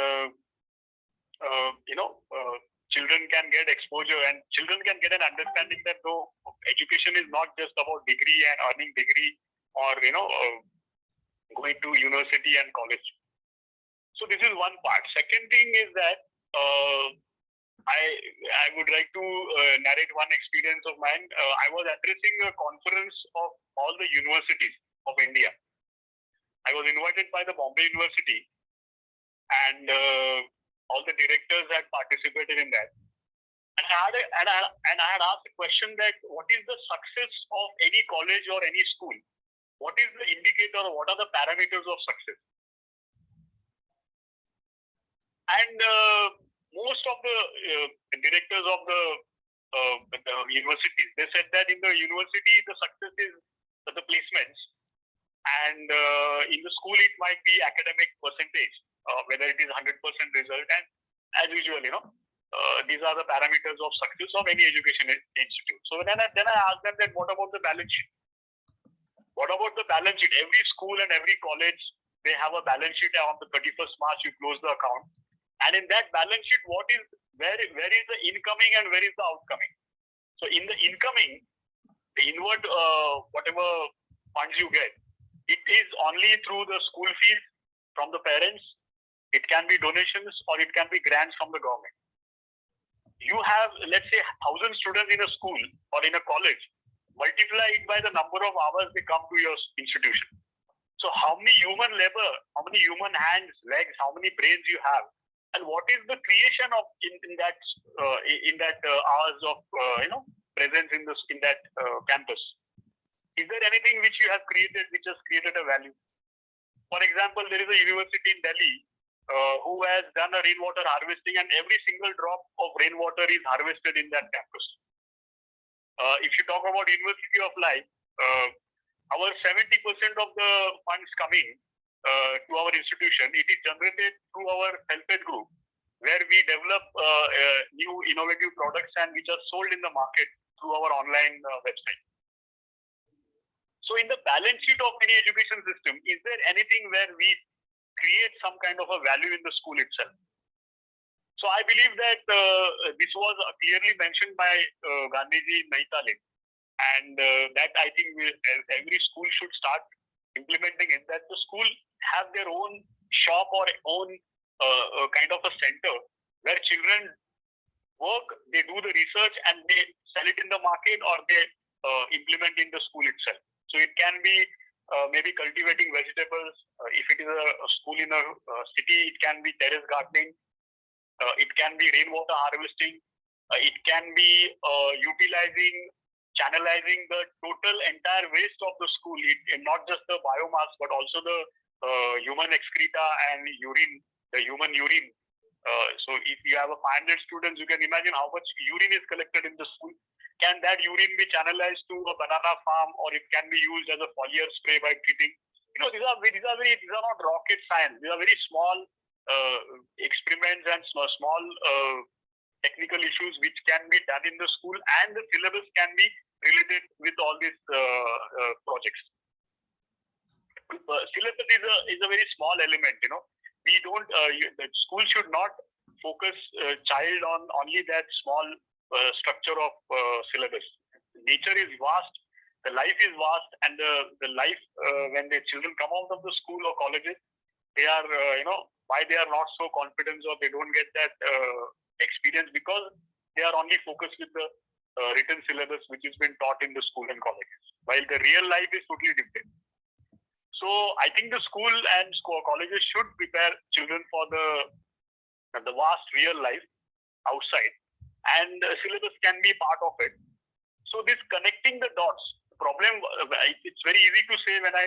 children can get exposure and children can get an understanding that though education is not just about degree and earning degree or going to university and college. So this is one part. Second thing is that I would like to narrate one experience of mine. I was addressing a conference of all the universities of India. I was invited by the Bombay University, and all the directors had participated in that. And I had asked the question that what is the success of any college or any school? What is the indicator or what are the parameters of success? And most of the directors of the universities, they said that in the university the success is the placements, and in the school it might be academic percentage, whether it is 100% result, and as usual, these are the parameters of success of any education institute. So then I asked them that what about the balance sheet? What about the balance sheet? Every school and every college, they have a balance sheet. On the 31st March, you close the account. And in that balance sheet, where is the incoming and where is the outgoing? So in the incoming, the inward, whatever funds you get, it is only through the school fees from the parents. It can be donations or it can be grants from the government. You have, let's say, 1,000 students in a school or in a college. Multiply it by the number of hours they come to your institution. So how many human labor, how many human hands, legs, how many brains you have, and what is the creation of in that hours of presence in that campus? Is there anything which you have created which has created a value? For example, there is a university in Delhi who has done a rainwater harvesting, and every single drop of rainwater is harvested in that campus. If you talk about University of Life, our 70% of the funds coming to our institution, it is generated through our self-help group, where we develop new innovative products and which are sold in the market through our online website. So in the balance sheet of any education system, is there anything where we create some kind of a value in the school itself? So I believe that this was clearly mentioned by Gandhiji in Naitale, and that I think every school should start implementing it, that the school have their own shop or own kind of a center where children work, they do the research and they sell it in the market or they implement in the school itself. So it can be maybe cultivating vegetables. If it is a school in a city, it can be terrace gardening. It can be rainwater harvesting. It can be channelizing the total entire waste of the school, not just the biomass, but also the human excreta and urine, the human urine. So if you have 500 students, you can imagine how much urine is collected in the school. Can that urine be channelized to a banana farm, or it can be used as a foliar spray by treating? These are not rocket science. These are very small experiments and small technical issues which can be done in the school, and the syllabus can be related with all these projects. Syllabus is a very small element. We don't. The school should not focus child on only that small structure of syllabus. Nature is vast, the life is vast, and the life when the children come out of the school or colleges, they are why they are not so confident or they don't get that experience because they are only focused with the written syllabus which has been taught in the school and colleges, while the real life is totally different. So I think the school and colleges should prepare children for the vast real life outside, and syllabus can be part of it. So this connecting the dots problem, it's very easy to say when I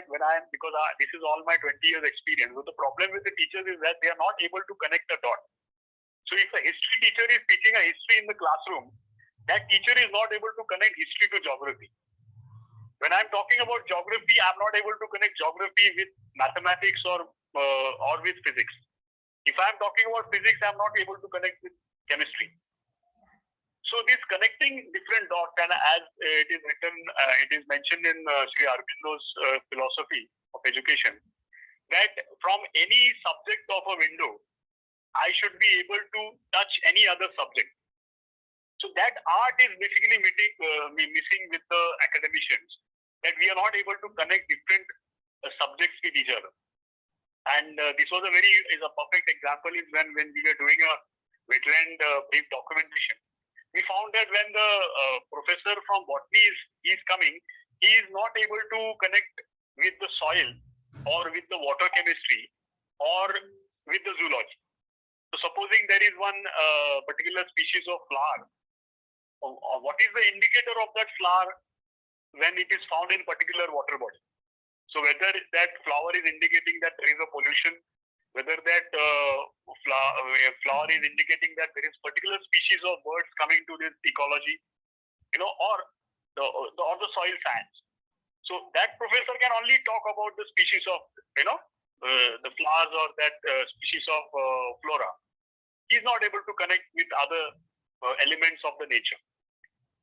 because this is all my 20 years experience. But the problem with the teachers is that they are not able to connect the dot. So if a history teacher is teaching a history in the classroom, that teacher is not able to connect history to geography. When I'm talking about geography, I'm not able to connect geography with mathematics or with physics. If I'm talking about physics, I'm not able to connect with chemistry. So this connecting different dots, and as it is written, it is mentioned in Sri Aurobindo's philosophy of education, that from any subject of a window, I should be able to touch any other subject. So that art is basically missing with the academicians, that we are not able to connect different subjects with each other. And this was a perfect example is when we were doing a wetland brief documentation. We found that when the professor from botany is coming, he is not able to connect with the soil or with the water chemistry or with the zoology. So supposing there is one particular species of flower, what is the indicator of that flower when it is found in particular water body? So whether that flower is indicating that there is a pollution, whether that flower is indicating that there is particular species of birds coming to this ecology, or the soil science. So that professor can only talk about the species of, the flowers or that species of flora. He is not able to connect with other elements of the nature.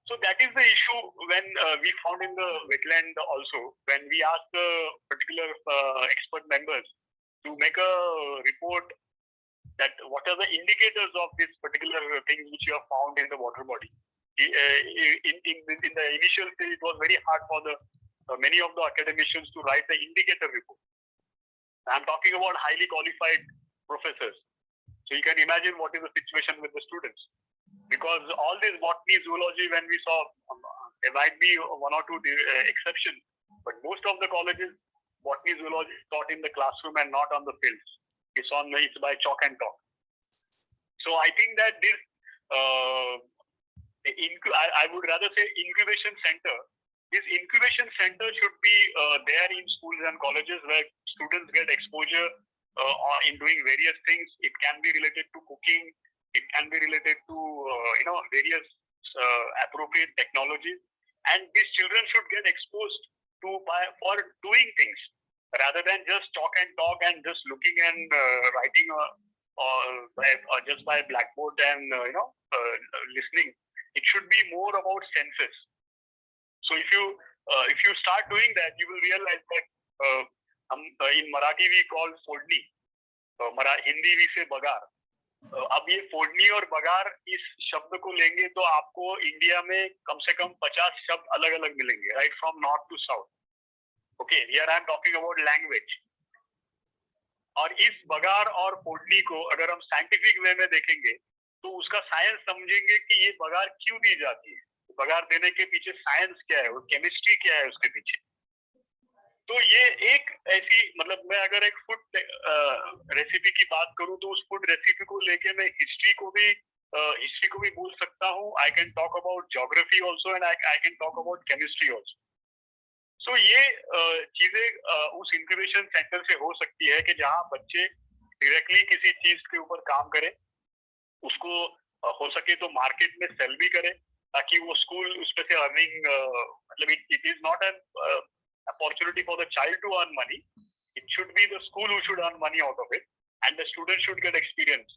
So that is the issue when we found in the wetland also, when we asked the particular expert members to make a report that what are the indicators of this particular things which you have found in the water body. In the initial stage, it was very hard for the many of the academicians to write the indicator report. I'm talking about highly qualified professors. So you can imagine what is the situation with the students. Because all this botany, zoology, when we saw, there might be one or two exceptions, but most of the colleges, botany, zoology is taught in the classroom and not on the fields. It's by chalk and talk. So I think that this, I would rather say incubation center. This incubation center should be there in schools and colleges where students get exposure in doing various things. It can be related to cooking. It can be related to various appropriate technologies, and these children should get exposed to for doing things rather than just talk and just looking and writing or just by blackboard and listening. It should be more about senses. So if you start doing that, you will realize that in Marathi we call फोडणी, Hindi we say बगार. अब ये फोड़नी और बगार इस शब्द को लेंगे तो आपको इंडिया में कम से कम 50 शब्द अलग अलग मिलेंगे, right from north to south. Okay, here I am talking about language. और इस बगार और फोड़नी को अगर हम साइंटिफिक वे में देखेंगे तो उसका साइंस समझेंगे कि ये बगार क्यों दी जाती है, बगार देने के पीछे साइंस क्या है, वो केमिस्ट्री क्या है उसके पीछे. तो ये एक ऐसी, मतलब मैं अगर एक फूड रेसिपी की बात करूं तो उस फूड रेसिपी को लेके मैं हिस्ट्री को भी बोल सकता हूं. I can talk about geography also and I can talk about chemistry also. So ये चीजें उस इंक्यूबेशन सेंटर से हो सकती है कि जहां बच्चे डायरेक्टली किसी चीज के ऊपर काम करें, उसको हो सके तो मार्केट में सेल भी करें, ताकि वो स्कूल उसमें से अर्निंग, मतलब it is not an opportunity for the child to earn money. It should be the school who should earn money out of it, and the students should get experience.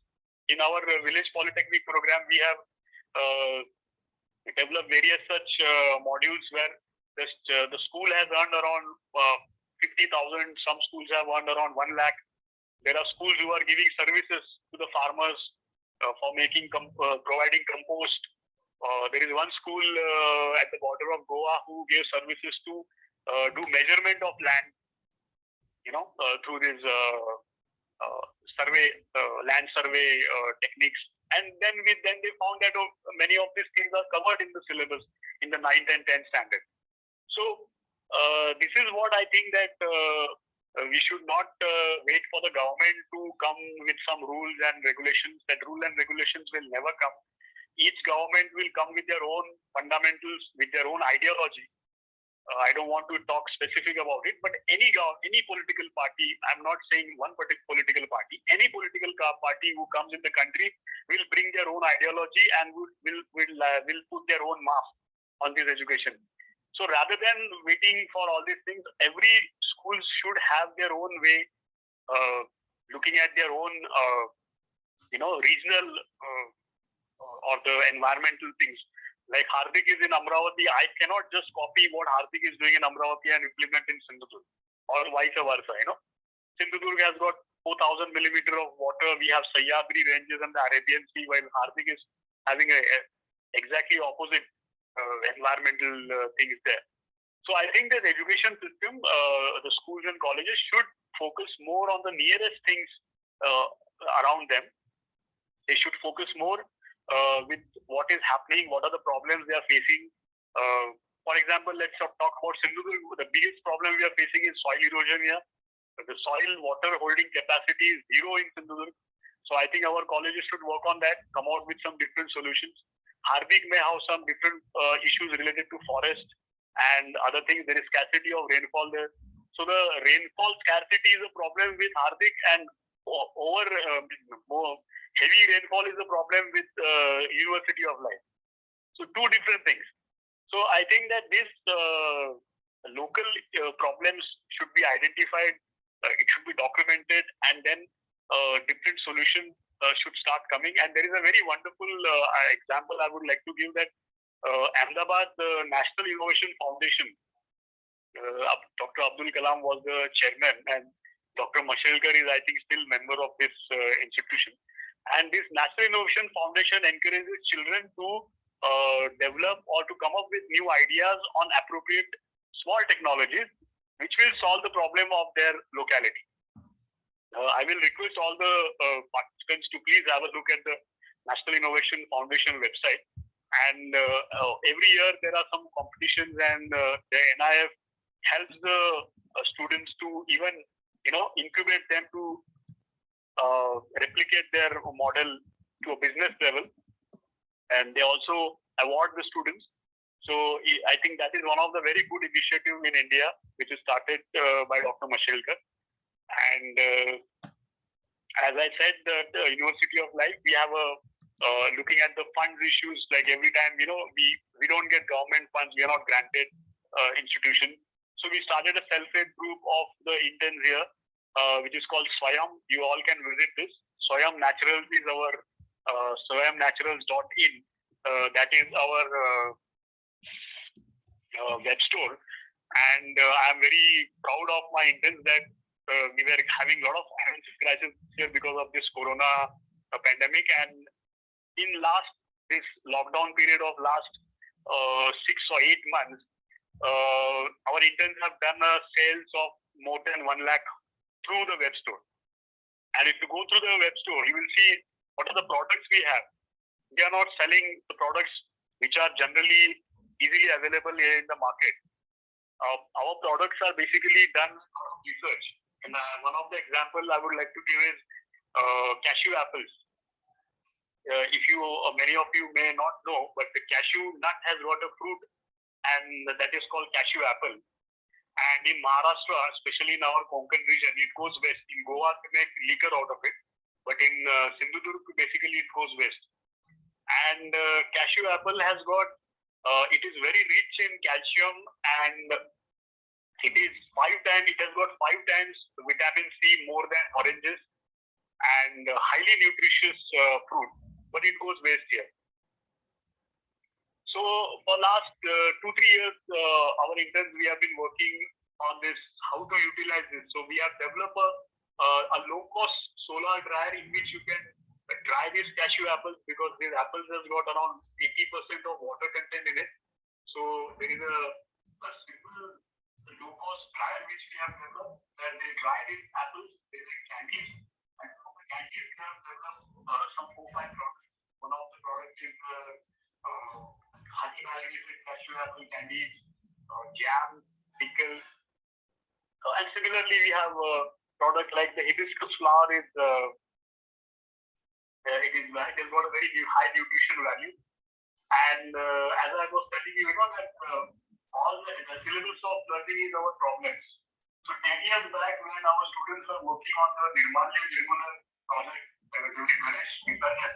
In our village polytechnic program, we have develop various such modules where the school has earned around 50,000. Some schools have earned around 1 lakh. There are schools who are giving services to the farmers for making providing compost. There is one school at the border of Goa who gave services to do measurement of land, through this land survey techniques. And then they found that many of these things are covered in the syllabus in the 9th and 10th standard. So this is what I think that we should not wait for the government to come with some rules and regulations. That rules and regulations will never come. Each government will come with their own fundamentals, with their own ideology. I don't want to talk specific about it, but any political party, I'm not saying one particular political party, any political party who comes in the country will bring their own ideology and will put their own mark on this education. So rather than waiting for all these things, every school should have their own way, looking at their own, regional or the environmental things. Like Hardik is in Amravati, I cannot just copy what Hardik is doing in Amravati and implement in Sindhudurg, or vice versa. Sindhudurg has got 4,000 millimeter of water. We have Sahyadri ranges and the Arabian Sea, while Hardik is having exactly opposite environmental things there. So I think that education system, the schools and colleges should focus more on the nearest things around them. They should focus more with what is happening, what are the problems they are facing. For example, let's talk about Sindhudurg. The biggest problem we are facing is soil erosion here. The soil water holding capacity is zero in Sindhudurg. So I think our colleges should work on that, come out with some different solutions. Hardik may have some different issues related to forest and other things. There is scarcity of rainfall there. So the rainfall scarcity is a problem with Hardik, and more heavy rainfall is a problem with University of Life. So two different things. So I think that these local problems should be identified, it should be documented, and then different solutions should start coming. And there is a very wonderful example I would like to give, that Ahmedabad, the National Innovation Foundation, Dr. Abdul Kalam was the chairman, and Dr. Mashelkar is, I think, still member of this institution. And this National Innovation Foundation encourages children to develop or to come up with new ideas on appropriate small technologies which will solve the problem of their locality. I will request all the participants to please have a look at the National Innovation Foundation website. And every year there are some competitions, and the NIF helps the students to even incubate them to replicate their model to a business level, and they also award the students. So I think that is one of the very good initiatives in India, which is started by Dr. Mashelkar. And as I said, the University of Life, we have a looking at the funds issues. Like every time, we don't get government funds, we are not granted institution. So we started a self-aid group of the interns here, which is called Swayam. You all can visit this. Swayam Naturals is our swayamnaturals.in. That is our web store. And I'm very proud of my interns that we were having a lot of financial crisis here because of this corona pandemic. And in this lockdown period of last 6 or 8 months, our interns have done sales of more than 1 lakh through the web store. And if you go through the web store, you will see what are the products we have. We are not selling the products which are generally easily available here in the market. Our products are basically done research. And one of the examples I would like to give is cashew apples. Many of you may not know, but the cashew nut has got a fruit, and that is called cashew apple. And in Maharashtra, especially in our Konkan region, it goes west. In Goa, they make liquor out of it, but in Sindhudurg, basically it goes west. And cashew apple has got, it is very rich in calcium, and it has got 5 times vitamin C more than oranges, and highly nutritious fruit, but it goes west here. So for last 2-3 years, our interns, we have been working on this, how to utilize this. So we have developed a low-cost solar dryer in which you can dry these cashew apples, because these apples has got around 80% of water content in it. So there is a simple low-cost dryer which we have developed, where they dry these apples, they make candies, and from the candies we have developed some 4-5 products. One of the products is honey marinated cashew apple candies, jam, pickle. And similarly, we have a product like the hibiscus flower. It has got a very high nutrition value. And as I was telling you, that all the syllabus of learning is our problems. So 10 years back, when our students were working on the Nirmalya Nirmala project during Ganesh Visarshan,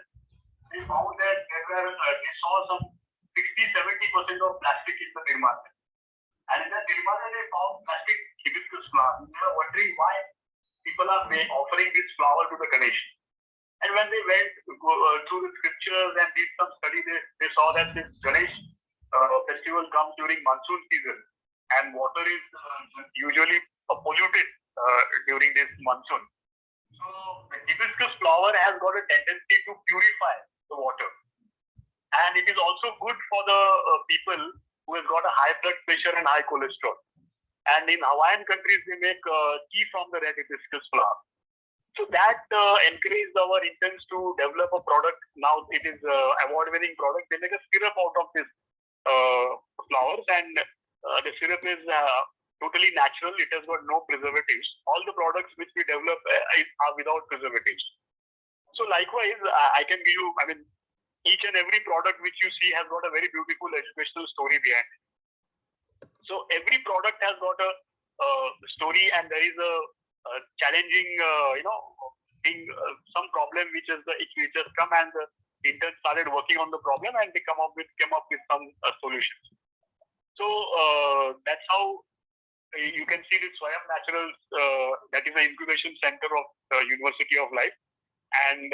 they found that they saw some 60-70% of plastic in the Nirmalya. And in the Nirmalya, they found plastic hibiscus flower. They were wondering why people are offering this flower to the Ganesh. And when they went through the scriptures and did some study, they saw that this Ganesh festival comes during monsoon season, and water is usually polluted during this monsoon. So the hibiscus flower has got a tendency to purify the water, and it is also good for the people who has got a high blood pressure and high cholesterol. And in Hawaiian countries, they make tea from the red hibiscus flower. So that encouraged our interns to develop a product. Now it is award-winning product. They make a syrup out of this flowers, and the syrup is totally natural. It has got no preservatives. All the products which we develop are without preservatives. So likewise, I can give you, each and every product which you see has got a very beautiful educational story behind it. So every product has got a story, and there is a challenging, thing, some problem which has come, and the interns started working on the problem, and they came up with some solutions. So that's how you can see this Swayam Naturals, that is the incubation center of University of Life, and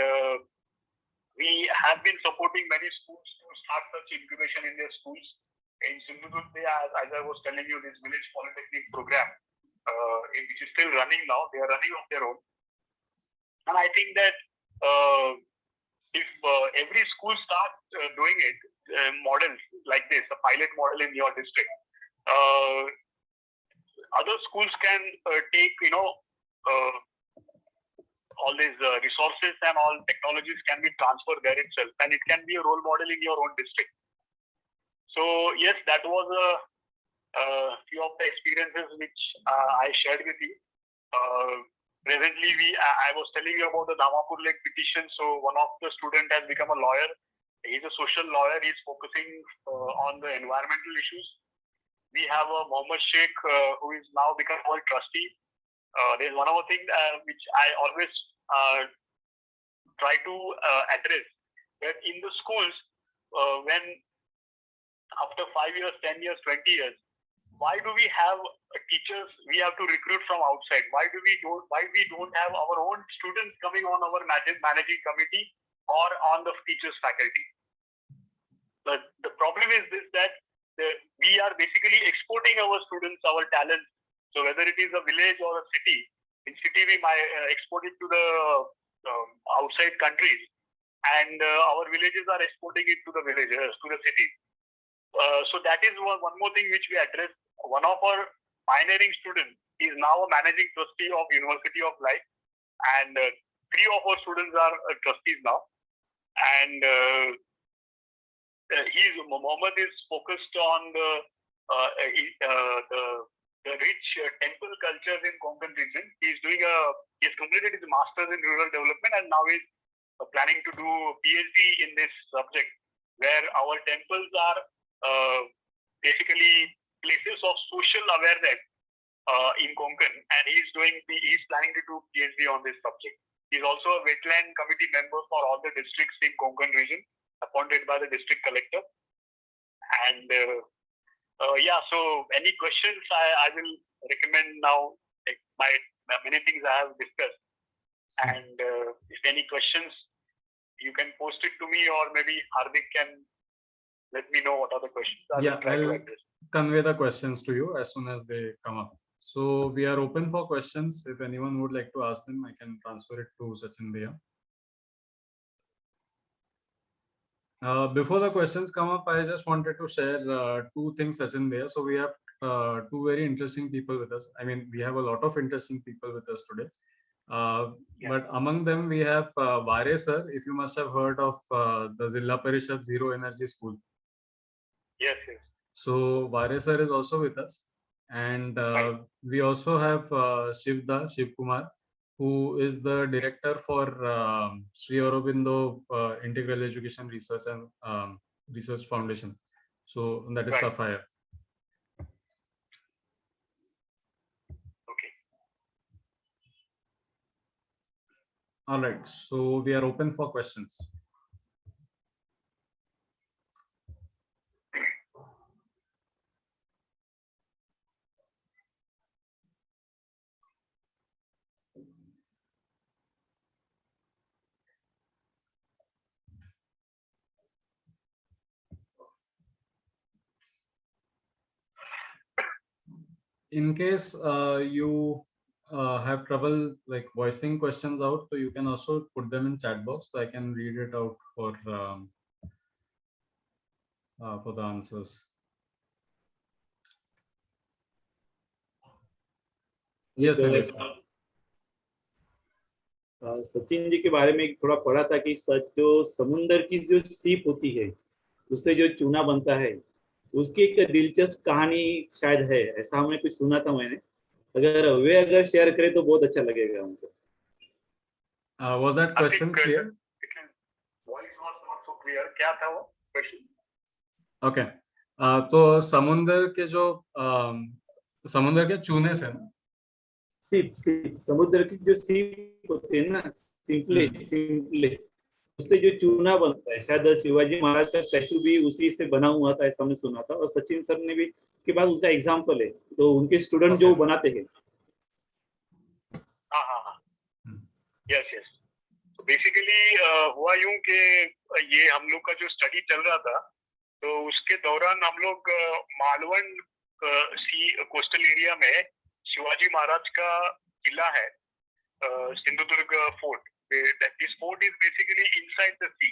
we have been supporting many schools to start such incubation in their schools. In Sindhudurg, as I was telling you, this village polytechnic program, which is still running now. They are running on their own. And I think that if every school starts doing it, models like this, a pilot model in your district, other schools can take, all these resources and all technologies can be transferred there itself, and it can be a role model in your own district. So yes, that was a few of the experiences which I shared with you. Presently, I was telling you about the Damapur Lake petition. So one of the students has become a lawyer. He's a social lawyer. He's focusing on the environmental issues. We have a Mohammed Sheikh who is now become our trustee. There's one other thing which I always try to address, that in the schools, when after 5 years, 10 years, 20 years, why do we have teachers we have to recruit from outside? Why we don't have our own students coming on our managing committee or on the teachers faculty? But the problem is this, that we are basically exporting our students, our talents. So whether it is a village or a city, in city we might export it to the outside countries, and our villages are exporting it to the villages, to the city. So that is one more thing which we address. One of our pioneering students is now a managing trustee of University of Life, and 3 of our students are trustees now. And Mohammed is focused on the rich temple cultures in Konkan region. He's completed his master's in rural development, and now he's planning to do a PhD in this subject, where our temples are basically places of social awareness in Konkan, and he's planning to do PhD on this subject. He's also a wetland committee member for all the districts in Konkan region, appointed by the district collector. And so any questions, I will recommend now, many things I have discussed. And if any questions, you can post it to me, or maybe Hardik can let me know what are the questions. I will Yeah, try to I'll address. convey the questions to you as soon as they come up. So we are open for questions. If anyone would like to ask them, I can transfer it to Sachin Bhaiya. Before the questions come up, I just wanted to share two things, Sachin Bhaiya. So we have two very interesting people with us. I mean, we have a lot of interesting people with us today. But among them, we have Vare sir. If you must have heard of the Zilla Parishad Zero Energy School. Yes, yes. So Vare sir is also with us. And we also have Shiv Kumar, who is the director for Sri Aurobindo Integral Education Research and Research Foundation. So that is Sapphire. Okay. All right. So we are open for questions. In case you have trouble like voicing questions out, so you can also put them in chat box, so I can read it out for the answers. Yes, Nilesh sir. Sachin ji के बारे में थोड़ा पढ़ा था कि जो समुंदर की जो सीप होती है उससे जो चूना बनता है उसकी एक दिलचस्प कहानी शायद है, ऐसा हमने कुछ सुना था मैंने। अगर शेयर करें तो बहुत अच्छा लगेगा हमको। Was that question clear? Voice was not so clear. क्या था वो question? Okay. तो समुंदर के चूने से ना सीप समुद्र की जो सीप होती है ना, सिंपले उससे जो चूना बनता है, शायद शिवाजी महाराज का स्टैचू भी उसी से बना हुआ था, ऐसा हमने सुना था। और सचिन सर ने भी के बाद उसका एग्जाम्पल है, तो उनके स्टूडेंट जो बनाते हैं। हाँ यस यस। तो बेसिकली हुआ यूं कि ये हम लोग का जो स्टडी चल रहा था, तो उसके दौरान हम लोग मालवण कोस्टल एरिया में शिवाजी महाराज का किला है, Sindhudurg fort. This fort is basically inside the sea,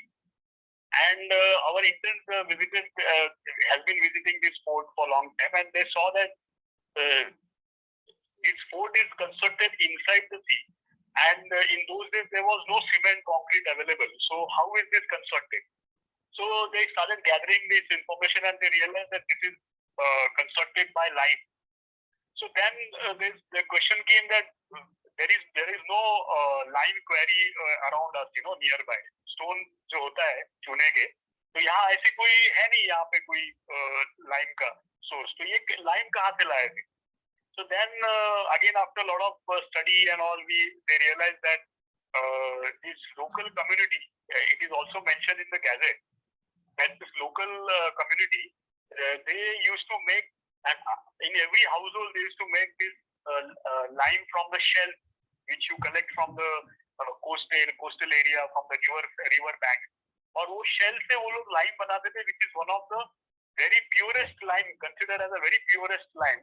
and our interns has been visiting this fort for a long time, and they saw that this fort is constructed inside the sea, and in those days there was no cement concrete available. So how is this constructed? So they started gathering this information, and they realized that this is constructed by lime. So then the question came that there is no lime quarry around us, nearby. Stone जो होता है चूने के, तो यहाँ ऐसी कोई है नहीं, यहाँ पे कोई लाइम का सोर्स। तो ये लाइम कहाँ से लाए थे? So then again after a lot of study and all, they realized that this local community, it is also mentioned in the gazette that this local community they used to make, and in every household they used to make this lime from the shell which you collect from the coastal area, from the river bank. और वो shell से वो लोग lime बनाते थे, which is one of the very purest lime, considered as a very purest lime.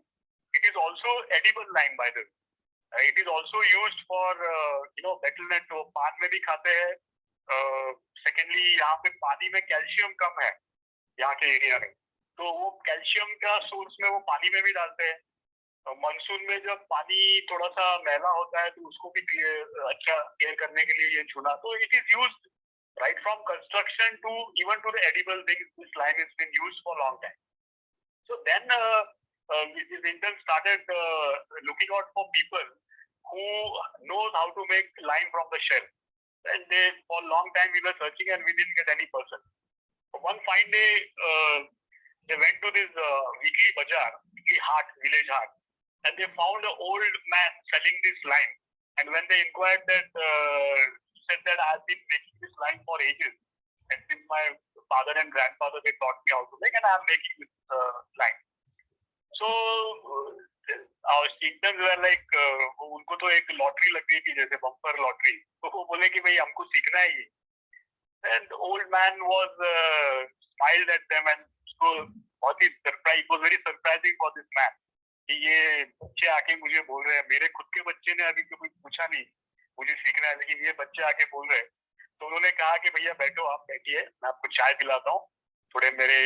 It is also edible lime, by the way. It is also used for betterment. तो पान में भी खाते हैं। Secondly, यहाँ पे पानी में कैल्शियम कम है यहाँ के एरिया में, तो वो कैल्शियम का सोर्स में वो पानी में भी डालते हैं। मानसून में जब पानी थोड़ा सा मैला होता है तो उसको भी अच्छा क्लियर करने के लिए ये चूना, तो it is used right from construction to even to the edible things. This lime has been used for a long time. So then this intern started looking out for people who knows how to make lime from the shell, and for a long time we were searching and we didn't get any person. One fine day they went to this weekly bazaar, village hart, and they found an old man selling this lime. And when they inquired that, said that I have been making this lime for ages, and since my father and grandfather they taught me how to make, and I am making this lime. So our interns were like, उनको तो एक lottery लग गई थी, जैसे bumper lottery, तो वो बोले कि भाई हमको सीखना है ये। And the old man was smiled at them and उसको बहुत ही surprise, it was very surprising for this man कि ये बच्चे आके मुझे बोल रहे हैं, मेरे खुद के बच्चे ने अभी कभी पूछा नहीं मुझे सीखना है, लेकिन ये बच्चे आके बोल रहे हैं। तो उन्होंने कहा कि भैया बैठो, आप बैठिए, मैं आपको चाय पिलाता हूँ, थोड़े मेरे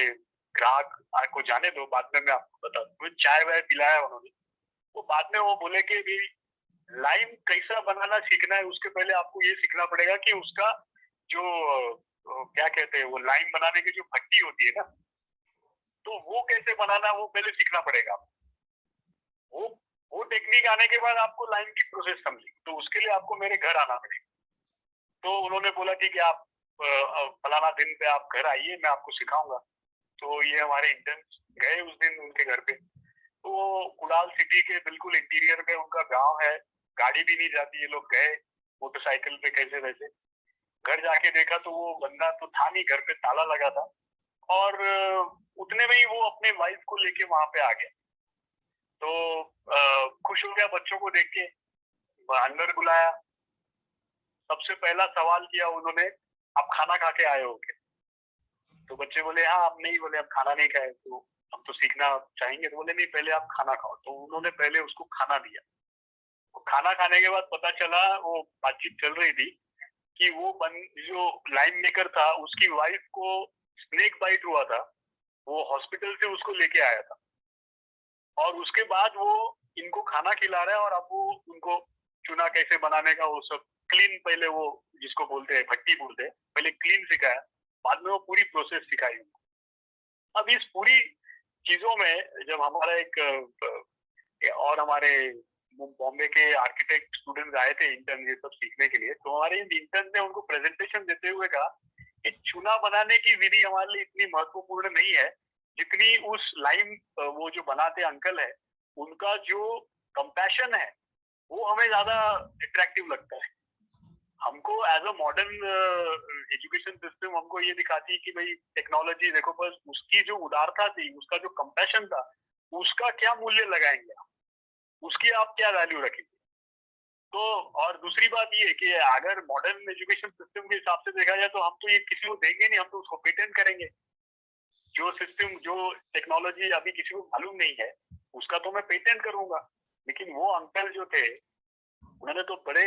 ग्राहक आपको जाने दो, बाद में मैं आपको बता दूँ। चाय वाय पिलाया उन्होंने। वो बाद में वो बोले कि भी लाइम कैसा बनाना सीखना है, उसके पहले आपको ये सीखना पड़ेगा कि उसका जो क्या कहते हैं, वो लाइम बनाने की जो भट्टी होती है ना, तो वो कैसे बनाना वो पहले सीखना पड़ेगा। वो टेक्निक आने के बाद आपको लाइम की प्रोसेस समझी, तो उसके लिए आपको मेरे घर आना पड़ेगा। तो उन्होंने बोला ठीक है, आप फलाना दिन पे आप घर आइए, मैं आपको सिखाऊंगा। तो ये हमारे इंटर्न्स गए उस दिन उनके घर पे। तो कुडाल सिटी के बिल्कुल इंटीरियर में उनका गांव है, गाड़ी भी नहीं जाती, ये लोग गए मोटरसाइकिल पे कैसे वैसे। घर जाके देखा तो वो बंदा तो था नहीं, घर पे ताला लगा था, और उतने में ही वो अपने वाइफ को लेके वहां पे आ गया। तो खुश हो गया बच्चों को देख के, अंदर बुलाया। सबसे पहला सवाल किया उन्होंने, आप खाना खा के आए हो क्या? तो बच्चे बोले हाँ, हम नहीं, बोले हम खाना नहीं खाए, तो हम तो सीखना चाहेंगे। तो बोले नहीं, पहले आप खाना खाओ। तो उन्होंने पहले उसको खाना दिया। तो खाना खाने के बाद पता चला, वो बातचीत चल रही थी कि वो जो लाइम मेकर था उसकी वाइफ को स्नेक बाइट हुआ था, वो हॉस्पिटल से उसको लेके आया था, और उसके बाद वो इनको खाना खिला रहा है, और अब वो उनको चूना कैसे बनाने का वो सब क्लीन, पहले वो जिसको बोलते हैं भट्टी बोलते हैं, पहले क्लीन सिखाया, बाद में वो पूरी प्रोसेस सिखाई उनको। अब इस पूरी चीजों में जब हमारा एक और हमारे बॉम्बे के आर्किटेक्ट स्टूडेंट्स आए थे इंटर्न ये सब सीखने के लिए, तो हमारे इंटर्न ने उनको प्रेजेंटेशन देते हुए कहा कि चूना बनाने की विधि हमारे लिए इतनी महत्वपूर्ण नहीं है जितनी उस लाइम वो जो बनाते अंकल है उनका जो कंपैशन है वो हमें ज्यादा अट्रैक्टिव लगता है। हमको as a modern education system हमको ये दिखाती है कि भाई टेक्नोलॉजी देखो, बस उसकी जो उदारता थी, उसका जो कंपैशन था, उसका क्या मूल्य लगाएंगे आप, उसकी आप क्या वैल्यू रखेंगे। तो और दूसरी बात ये है कि अगर मॉडर्न एजुकेशन सिस्टम के हिसाब से देखा जाए तो हम तो ये किसी को देंगे नहीं, हम तो उसको पेटेंट करेंगे। जो सिस्टम जो टेक्नोलॉजी अभी किसी को मालूम नहीं है उसका तो मैं पेटेंट करूंगा। लेकिन वो अंकल जो थे उन्होंने तो बड़े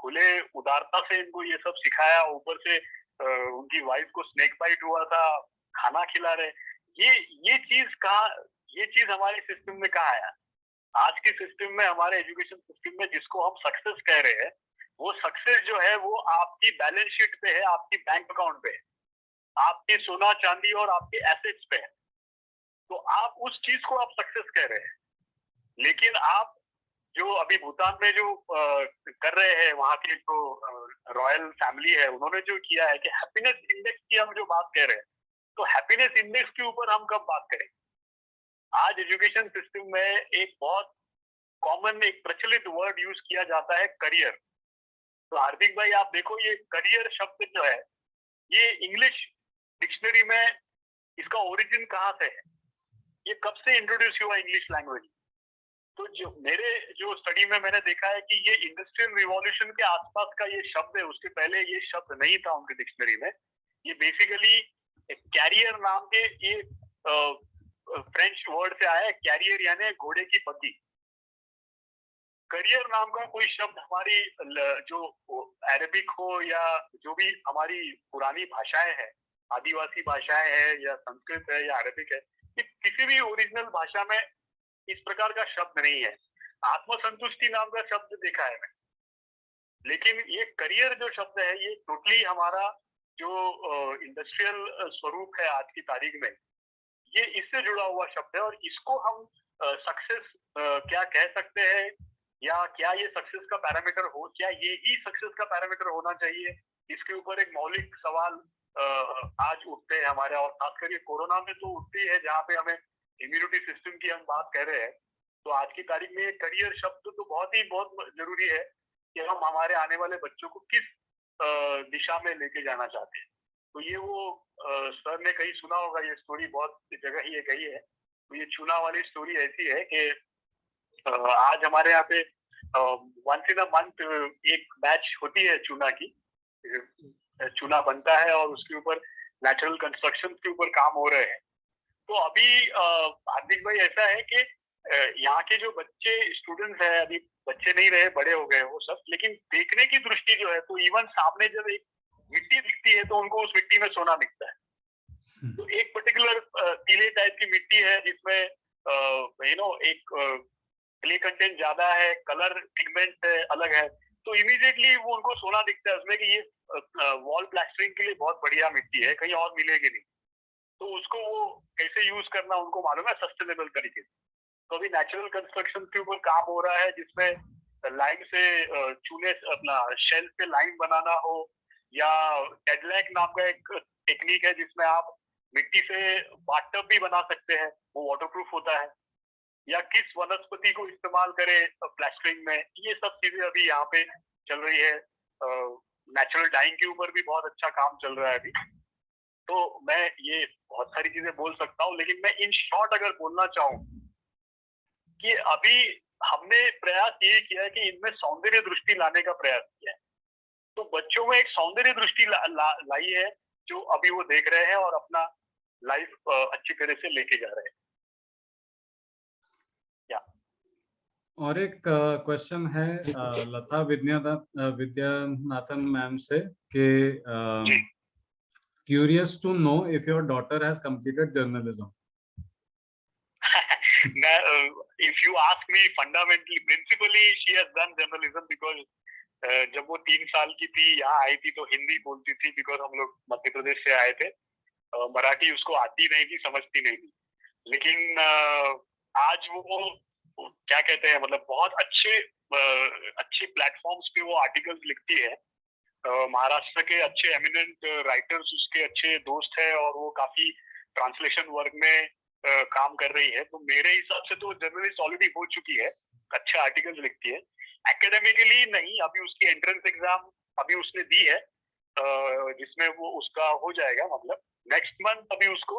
खुले उदारता से इनको ये सब सिखाया, ऊपर से उनकी वाइफ को स्नेक बाइट हुआ था, खाना खिला रहे। ये चीज हमारे सिस्टम में कहाँ आया? आज के सिस्टम में, हमारे एजुकेशन सिस्टम में जिसको हम सक्सेस कह रहे हैं, वो सक्सेस जो है वो आपकी बैलेंस शीट पे है, आपकी बैंक अकाउंट पे है, आपके सोना चांदी और आपके एसेट्स पे है। तो आप उस चीज को आप सक्सेस कह रहे हैं। लेकिन आप जो अभी भूटान में जो कर रहे हैं, वहां की जो रॉयल फैमिली है, उन्होंने जो किया है कि हैप्पीनेस इंडेक्स की हम जो बात कह रहे हैं, तो हैप्पीनेस इंडेक्स के ऊपर हम कब बात करें? आज एजुकेशन सिस्टम में एक बहुत कॉमन एक प्रचलित वर्ड यूज किया जाता है, करियर। तो हार्दिक भाई आप देखो, ये करियर शब्द जो है ये इंग्लिश डिक्शनरी में इसका ओरिजिन कहाँ से है, ये कब से इंट्रोड्यूस हुआ इंग्लिश लैंग्वेज? तो जो मेरे जो स्टडी में मैंने देखा है कि ये इंडस्ट्रियल रिवॉल्यूशन के आसपास का ये शब्द है, उसके पहले ये शब्द नहीं था उनके डिक्शनरी में। ये बेसिकली कैरियर नाम के ये फ्रेंच वर्ड से आया है, कैरियर यानी घोड़े की पत्ती। करियर नाम का कोई शब्द हमारी जो अरेबिक हो या जो भी हमारी पुरानी भाषाएं हैं, आदिवासी भाषाएं हैं या संस्कृत है या अरेबिक है, किसी भी ओरिजिनल भाषा में इस प्रकार का शब्द नहीं है। आत्मसंतुष्टि नाम का शब्द देखा है मैं, लेकिन ये करियर जो शब्द है ये टोटली हमारा जो इंडस्ट्रियल स्वरूप है आज की तारीख में, ये इससे जुड़ा हुआ शब्द है। और इसको हम सक्सेस क्या कह सकते हैं, या क्या ये सक्सेस का पैरामीटर हो, क्या ये ही सक्सेस का पैरामीटर होना चाहिए, इसके ऊपर एक मौलिक सवाल आज उठते हैं हमारे, और खासकर ये कोरोना में तो उठती है जहाँ पे हमें इम्यूनिटी सिस्टम की हम बात कर रहे हैं। तो आज की तारीख में करियर शब्द तो बहुत जरूरी है कि हम हमारे आने वाले बच्चों को किस दिशा में लेके जाना चाहते हैं। तो ये वो सर ने कहीं सुना होगा, ये स्टोरी बहुत जगह ही कही है। तो ये चूना वाली स्टोरी ऐसी है कि आज हमारे यहाँ पे वंस इन अ मंथ एक बैच होती है चूना की, चूना बनता है और उसके ऊपर नेचुरल कंस्ट्रक्शन के ऊपर काम हो रहे हैं। तो अभी हार्दिक भाई ऐसा है कि यहाँ के जो बच्चे स्टूडेंट्स हैं, अभी बच्चे नहीं रहे, बड़े हो गए वो सब, लेकिन देखने की दृष्टि जो है, तो इवन सामने जब एक मिट्टी दिखती है तो उनको उस मिट्टी में सोना दिखता है। तो एक पर्टिकुलर पीले टाइप की मिट्टी है जिसमें एक क्ले कंटेंट ज्यादा है, कलर पिगमेंट अलग है, तो इमीडिएटली वो उनको सोना दिखता है उसमें कि ये वॉल प्लास्टरिंग के लिए बहुत बढ़िया मिट्टी है, कहीं और मिलेगी नहीं। तो उसको वो कैसे यूज करना उनको मालूम है सस्टेनेबल तरीके से। तो अभी नेचुरल कंस्ट्रक्शन के ऊपर काम हो रहा है जिसमें लाइन से चूने अपना शेल से लाइन बनाना हो, या टेडलैक नाम का एक टेक्निक है जिसमें आप मिट्टी से बाथटब भी बना सकते हैं, वो वाटरप्रूफ होता है, या किस वनस्पति को इस्तेमाल करें प्लास्टरिंग में, ये सब चीजें अभी यहाँ पे चल रही है। नेचुरल डाइंग के ऊपर भी बहुत अच्छा काम चल रहा है अभी। तो मैं ये बहुत सारी चीजें बोल सकता हूँ, लेकिन मैं इन शॉर्ट अगर बोलना चाहूँ कि अभी हमने प्रयास ये किया है कि इनमें सौंदर्य दृष्टि लाने का प्रयास किया है। तो बच्चों में एक सौंदर्य दृष्टि लाई है जो अभी वो देख रहे हैं और अपना लाइफ अच्छी तरह से लेके जा रहे हैं। और एक क्वेश्चन है लता विद्यानाथन मैम से कि curious to know if your daughter has completed journalism. If you ask me, fundamentally, principally, she has done journalism because जब वो 3 साल की थी, यहाँ आई थी तो हिंदी बोलती थी, बिकॉज हम लोग मध्य प्रदेश से आए थे। मराठी उसको आती नहीं थी, समझती नहीं थी, लेकिन आज वो क्या कहते हैं, मतलब बहुत अच्छे प्लेटफॉर्म्स पे वो आर्टिकल्स लिखती है। महाराष्ट्र के अच्छे एमिनेंट राइटर्स उसके अच्छे दोस्त है और वो काफी ट्रांसलेशन वर्क में काम कर रही है। तो मेरे हिसाब से तो जर्नलिस्ट ऑलरेडी हो चुकी है, अच्छे आर्टिकल्स लिखती है। एकेडमिकली नहीं, अभी उसकी एंट्रेंस एग्जाम अभी उसने दी है, जिसमें वो उसका हो जाएगा, मतलब नेक्स्ट मंथ अभी उसको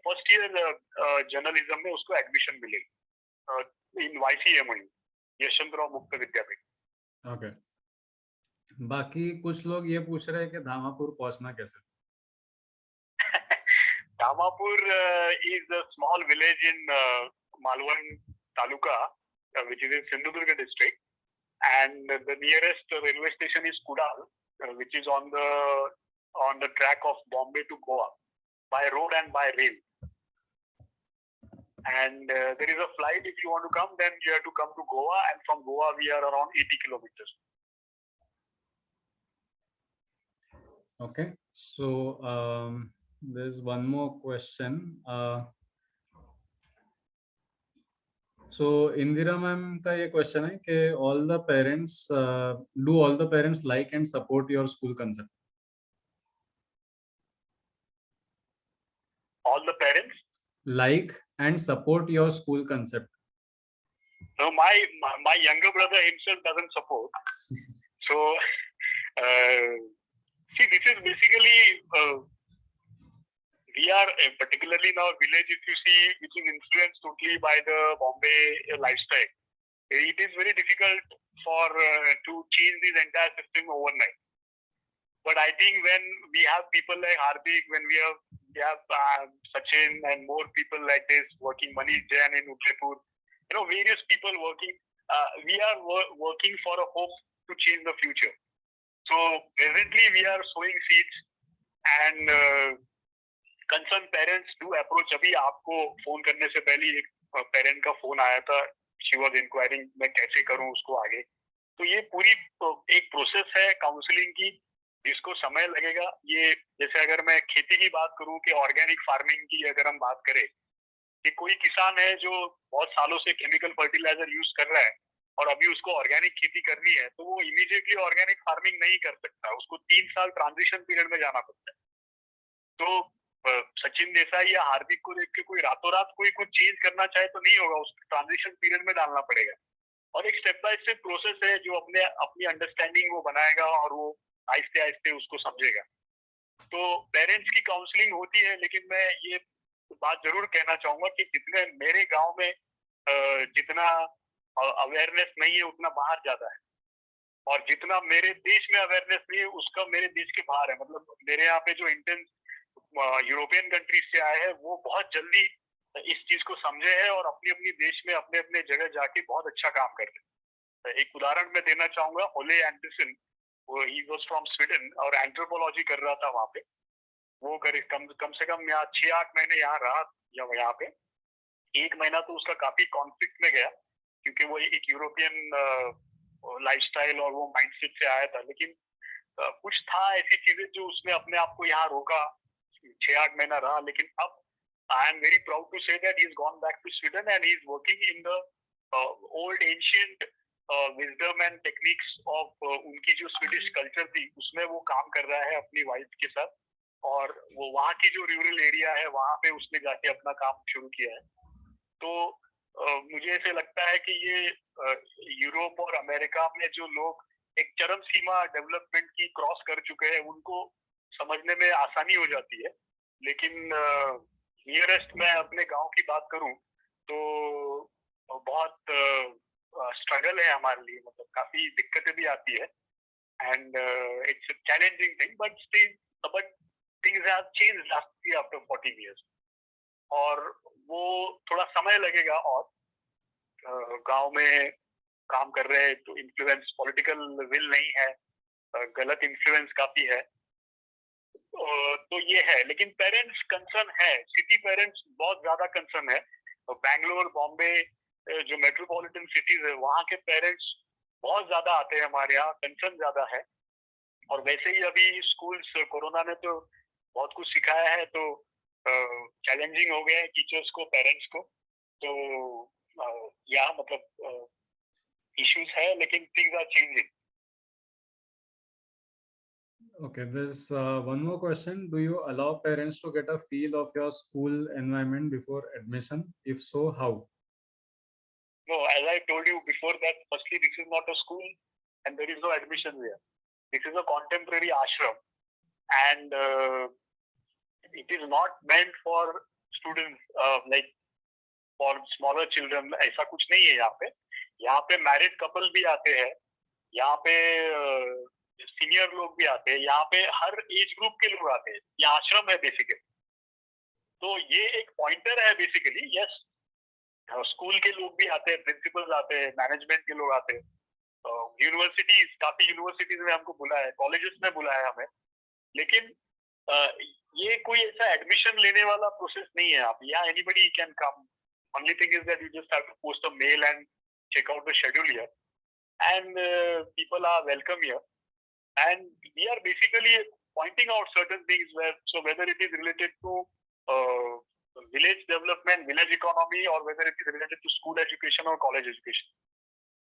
फर्स्ट ईयर जर्नलिज्म में उसको एडमिशन मिलेगी इन YCMU, यशवंतराव मुक्त विद्यापीठ। ओके। बाकी कुछ लोग ये पूछ रहे हैं कि धामापुर पहुंचना कैसे? Damapur is a small village in Malwan Taluka, which is in Sindhudurga district, and the nearest railway station is Kudal, which is on the track of Bombay to Goa by road and by rail. And there is a flight. If you want to come, then you have to come to Goa, and from Goa we are around 80 kilometers. Okay, so there's one more question. So Indira ma'am का ये question है कि all the parents like and support your school concept? All the parents like and support your school concept? No, my younger brother himself doesn't support. So see, this is basically we are particularly in our village, if you see, which is influenced totally by the Bombay lifestyle. It is very difficult for to change this entire system overnight. But I think when we have people like Hardik, when we have Sachin and more people like this working, Manish Jain in Udaipur, various people working, we are working for a hope to change the future. So presently we are sowing seeds, and concerned parents do approach. अभी आपको phone करने से पहले एक parent का phone आया था, she was inquiring मैं कैसे करूं उसको आगे। तो ये पूरी एक प्रोसेस है काउंसलिंग की, जिसको समय लगेगा। ये जैसे अगर मैं खेती की बात करूं कि ऑर्गेनिक फार्मिंग की अगर हम बात करें, कि कोई किसान है जो बहुत सालों से केमिकल फर्टिलाइजर यूज कर रहा है और अभी उसको ऑर्गेनिक खेती करनी है, तो वो इमीडिएटली ऑर्गेनिक फार्मिंग नहीं कर सकता, उसको 3 साल ट्रांजिशन पीरियड में जाना पड़ता है। तो सचिन देसाई या हार्दिक को देख के कोई रातों रात कोई कुछ चेंज करना चाहे तो नहीं होगा, उसको ट्रांजिशन पीरियड में डालना पड़ेगा। और एक स्टेप बाय स्टेप प्रोसेस है जो अपनी अंडरस्टैंडिंग वो बनाएगा और वो आहिस्ते आहिस्ते उसको समझेगा। तो पेरेंट्स की काउंसलिंग होती है, लेकिन मैं ये बात जरूर कहना चाहूंगा कि जितने मेरे गांव में जितना अवेयरनेस नहीं है उतना बाहर ज्यादा है। और जितना मेरे देश में अवेयरनेस नहीं है उसका मेरे देश के बाहर है। मतलब मेरे यहाँ पे जो इंडियन यूरोपियन कंट्रीज से आए हैं वो बहुत जल्दी इस चीज को समझे हैं और अपनी अपनी देश में अपने अपने जगह जाके बहुत अच्छा काम कर रहे हैं। एक उदाहरण मैं देना चाहूंगा, ओले एंडरसन, वो ही वाज फ्रॉम स्वीडन और एंथ्रोपोलॉजी कर रहा था वहाँ पे। वो करे कम से कम यहाँ 6-8 महीने यहाँ रहा यहाँ पे। 1 महीना तो उसका काफी कॉन्फ्लिक्ट में गया क्योंकि वो एक यूरोपियन लाइफस्टाइल और वो माइंडसेट से आया था, लेकिन कुछ था ऐसी चीजें जो उसने अपने आप को यहाँ रोका। 6-8 महीना रहा, लेकिन अब I am very proud to say that he is gone back to Sweden and he is working in the old ancient wisdom and techniques of उनकी जो स्वीडिश कल्चर थी उसमें वो काम कर रहा है अपनी वाइफ के साथ। और वो वहाँ की जो रूरल एरिया है वहाँ पे उसने जाके अपना काम शुरू किया है। तो मुझे ऐसे लगता है कि ये यूरोप और अमेरिका में जो लोग एक चरम सीमा डेवलपमेंट की क्रॉस कर चुके हैं उनको समझने में आसानी हो जाती है। लेकिन नियरेस्ट मैं अपने गांव की बात करूं तो बहुत स्ट्रगल है हमारे लिए, मतलब काफी दिक्कतें भी आती है and it's a challenging thing but things have changed after 14 years और वो थोड़ा समय लगेगा। और गांव में काम कर रहे हैं तो इन्फ्लुएंस, पॉलिटिकल विल नहीं है, गलत इन्फ्लुएंस काफी है, तो ये है। लेकिन पेरेंट्स कंसर्न है, सिटी पेरेंट्स बहुत ज्यादा कंसर्न है। बैंगलोर, बॉम्बे जो मेट्रोपॉलिटन सिटीज है वहाँ के पेरेंट्स बहुत ज्यादा आते हैं हमारे यहाँ, कंसर्न ज्यादा है। और वैसे ही अभी स्कूल्स, कोरोना ने तो बहुत कुछ सिखाया है, तो चैलेंजिंग हो गया है टीचर्स को, पेरेंट्स को। तो यहाँ मतलब इश्यूज है, लेकिन things are changing. Okay, there's one more question. Do you allow parents to get a feel of your school environment before admission? If so, how? No, as I told you before that, firstly, this is not a school and there is no admission there. This is a contemporary ashram and it is not meant for students like for smaller children. ऐसा कुछ नहीं है यहाँ पे। यहाँ पे married couple भी आते हैं, यहाँ पे सीनियर लोग भी आते हैं, यहाँ पे हर एज ग्रुप के लोग आते हैं। ये आश्रम है बेसिकली, तो ये एक पॉइंटर है बेसिकली। यस, स्कूल के लोग भी आते हैं, प्रिंसिपल्स आते हैं, मैनेजमेंट के लोग आते हैं, यूनिवर्सिटीज, काफी यूनिवर्सिटीज में हमको बुलाया है, कॉलेजेस में बुलाया है हमें। लेकिन ये कोई ऐसा एडमिशन लेने वाला प्रोसेस नहीं है। आप यहाँ anybody can come, only thing is that you just have to post a mail and check out the schedule here and people are welcome here and we are basically pointing out certain things whether it is related to village development, village economy or whether it is related to school education or college education.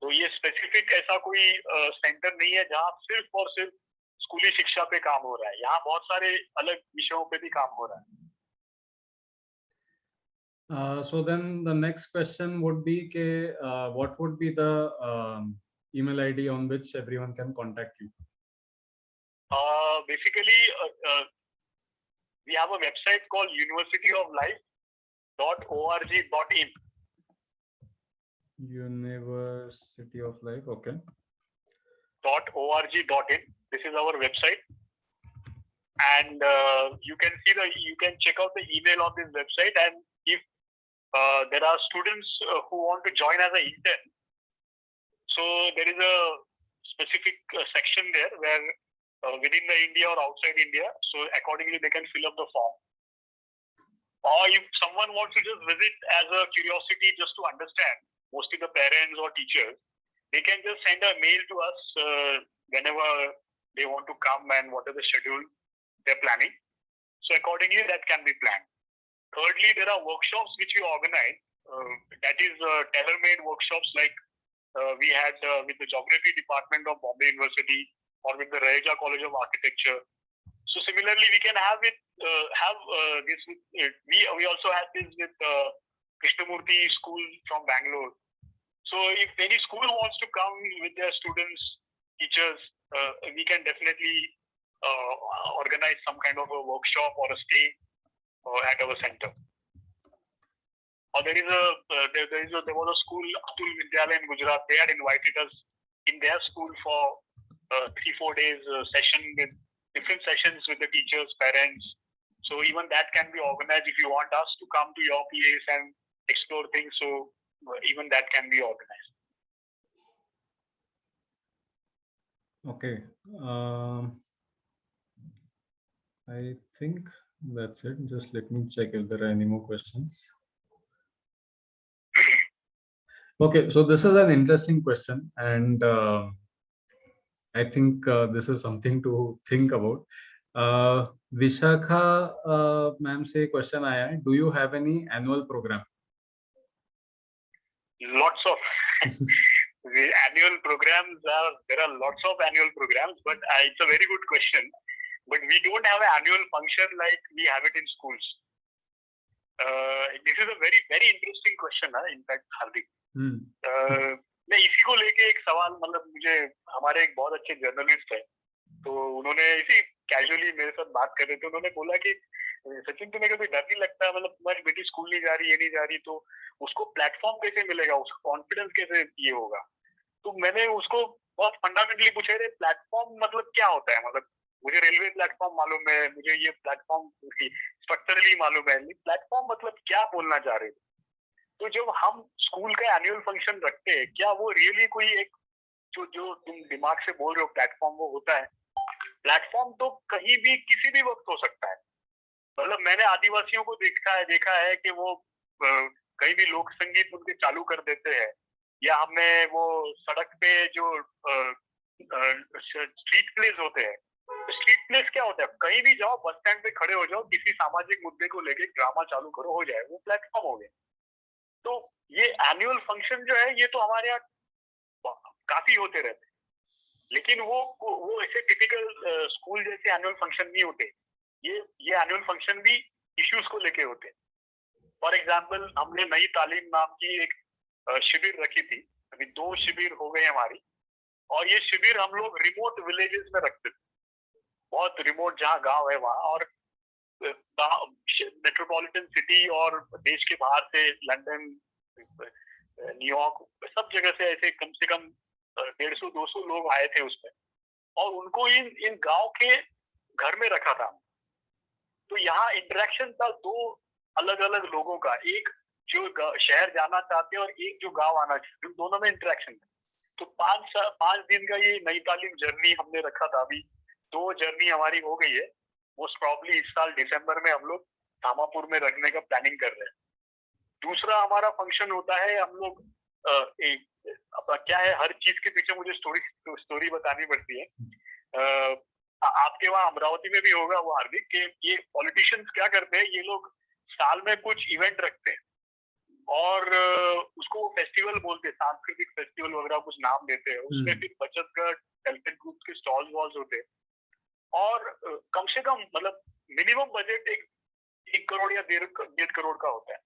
तो ये specific ऐसा कोई centre नहीं है जहाँ सिर्फ और सिर्फ स्कूली शिक्षा पे काम हो रहा है। यहाँ बहुत सारे अलग विषयों पे भी काम हो रहा है। So then the next question would be what would be the email ID on which everyone can contact you? Basically, we have a website called universityoflife.org.in. University of Life, okay. .org.in. This is our website, and you can check out the email on this website. And if there are students who want to join as an intern, so there is a specific section there where within the India or outside India, so accordingly they can fill up the form. Or if someone wants to just visit as a curiosity just to understand, mostly the parents or teachers, they can just send a mail to us whenever they want to come and what is the schedule they're planning. So accordingly that can be planned. Thirdly, there are workshops which we organize. That is tailor-made workshops like we had with the Geography Department of Bombay University or with the Raheja College of Architecture. So similarly, we can have this with we also have this with Krishnamurti School from Bangalore. So if any school wants to come with their students, teachers, we can definitely organize some kind of a workshop or a stay at our center. Or there was a school, Atul Vidyalaya in Gujarat. They had invited us in their school for 3-4 days session with different sessions with the teachers, parents. So even that can be organized if you want us to come to your place and explore things. So even that can be organized. Okay. I think that's it. Just let me check if there are any more questions. Okay, so this is an interesting question, and I think this is something to think about. Vishakha ma'am से question आया है. Do you have any annual program? Lots of the annual programs there are lots of annual programs, but it's a very good question. But we don't have an annual function like we have it in schools. This is a very very interesting question, in fact, Hardik. मैं इसी को लेके एक सवाल, मतलब मुझे हमारे एक बहुत अच्छे जर्नलिस्ट है, तो उन्होंने इसी कैजुअली मेरे साथ बात कर रहे थे, उन्होंने बोला कि सचिन तुम्हें कभी डर नहीं लगता, मतलब तुम्हारी बेटी स्कूल नहीं जा रही, ये नहीं जा रही, तो उसको प्लेटफॉर्म कैसे मिलेगा, उसको कॉन्फिडेंस कैसे ये होगा? तो मैंने उसको बहुत फंडामेंटली पूछा, रे प्लेटफॉर्म मतलब क्या होता है? मतलब मुझे रेलवे प्लेटफॉर्म मालूम है, मुझे ये प्लेटफॉर्म स्ट्रक्चरली मालूम है, प्लेटफॉर्म मतलब क्या बोलना चाह रहे थे? तो जब हम स्कूल का एनुअल फंक्शन रखते हैं, क्या वो रियली कोई एक जो तुम दिमाग से बोल रहे हो प्लेटफॉर्म वो होता है? प्लेटफॉर्म तो कहीं भी किसी भी वक्त हो सकता है. मतलब मैंने आदिवासियों को देखा है कि वो कहीं भी लोक संगीत उनके चालू कर देते हैं, या हमने वो सड़क पे जो स्ट्रीट प्लेस होते हैं, स्ट्रीट प्लेस क्या होता है? कहीं भी जाओ, बस स्टैंड पे खड़े हो जाओ, किसी सामाजिक मुद्दे को लेके ड्रामा चालू करो, हो जाए, वो प्लेटफॉर्म हो गया. तो ये एनुअल फंक्शन जो है, ये तो हमारे यहाँ काफी होते रहते हैं, लेकिन वो ऐसे टिपिकल स्कूल जैसे एनुअल फंक्शन नहीं होते. ये एनुअल फंक्शन भी इश्यूज को लेके होते हैं. फॉर एग्जांपल, हमने नई तालीम नाम की एक शिविर रखी थी. अभी 2 शिविर हो गए हमारी, और ये शिविर हम लोग रिमोट विलेजेस में रखते थे, बहुत रिमोट जहाँ गांव है वहाँ, और मेट्रोपॉलिटन सिटी और देश के बाहर से लंदन, न्यूयॉर्क, सब जगह से ऐसे कम से कम 150-200 लोग आए थे उसमें, और उनको इन गांव के घर में रखा था. तो यहाँ इंटरेक्शन था 2 अलग अलग लोगों का, एक जो शहर जाना चाहते हैं और एक जो गांव आना चाहते हैं, दोनों में इंटरेक्शन था. तो 5 दिन का ये नई तालीम जर्नी हमने रखा था. अभी 2 जर्नी हमारी हो गई है. मोस्ट प्रॉब्ली इस साल दिसंबर में हम लोग धामापुर में रखने का प्लानिंग कर रहे हैं. दूसरा हमारा फंक्शन होता है, हम लोग क्या है, हर चीज के पीछे मुझे स्टोरी बतानी पड़ती है. आपके वहाँ अमरावती में भी होगा वो, हार्दिक, के ये पॉलिटिशियंस क्या करते हैं, ये लोग साल में कुछ इवेंट रखते हैं और उसको फेस्टिवल बोलते हैं, सांस्कृतिक फेस्टिवल वगैरह कुछ नाम देते हैं. उसमें फिर बचत गट, सेल्फ हेल्प ग्रुप के स्टॉल्स वॉल्स होते हैं, और कम से कम मतलब मिनिमम बजट 1 करोड़ या 1.5 करोड़ का होता है.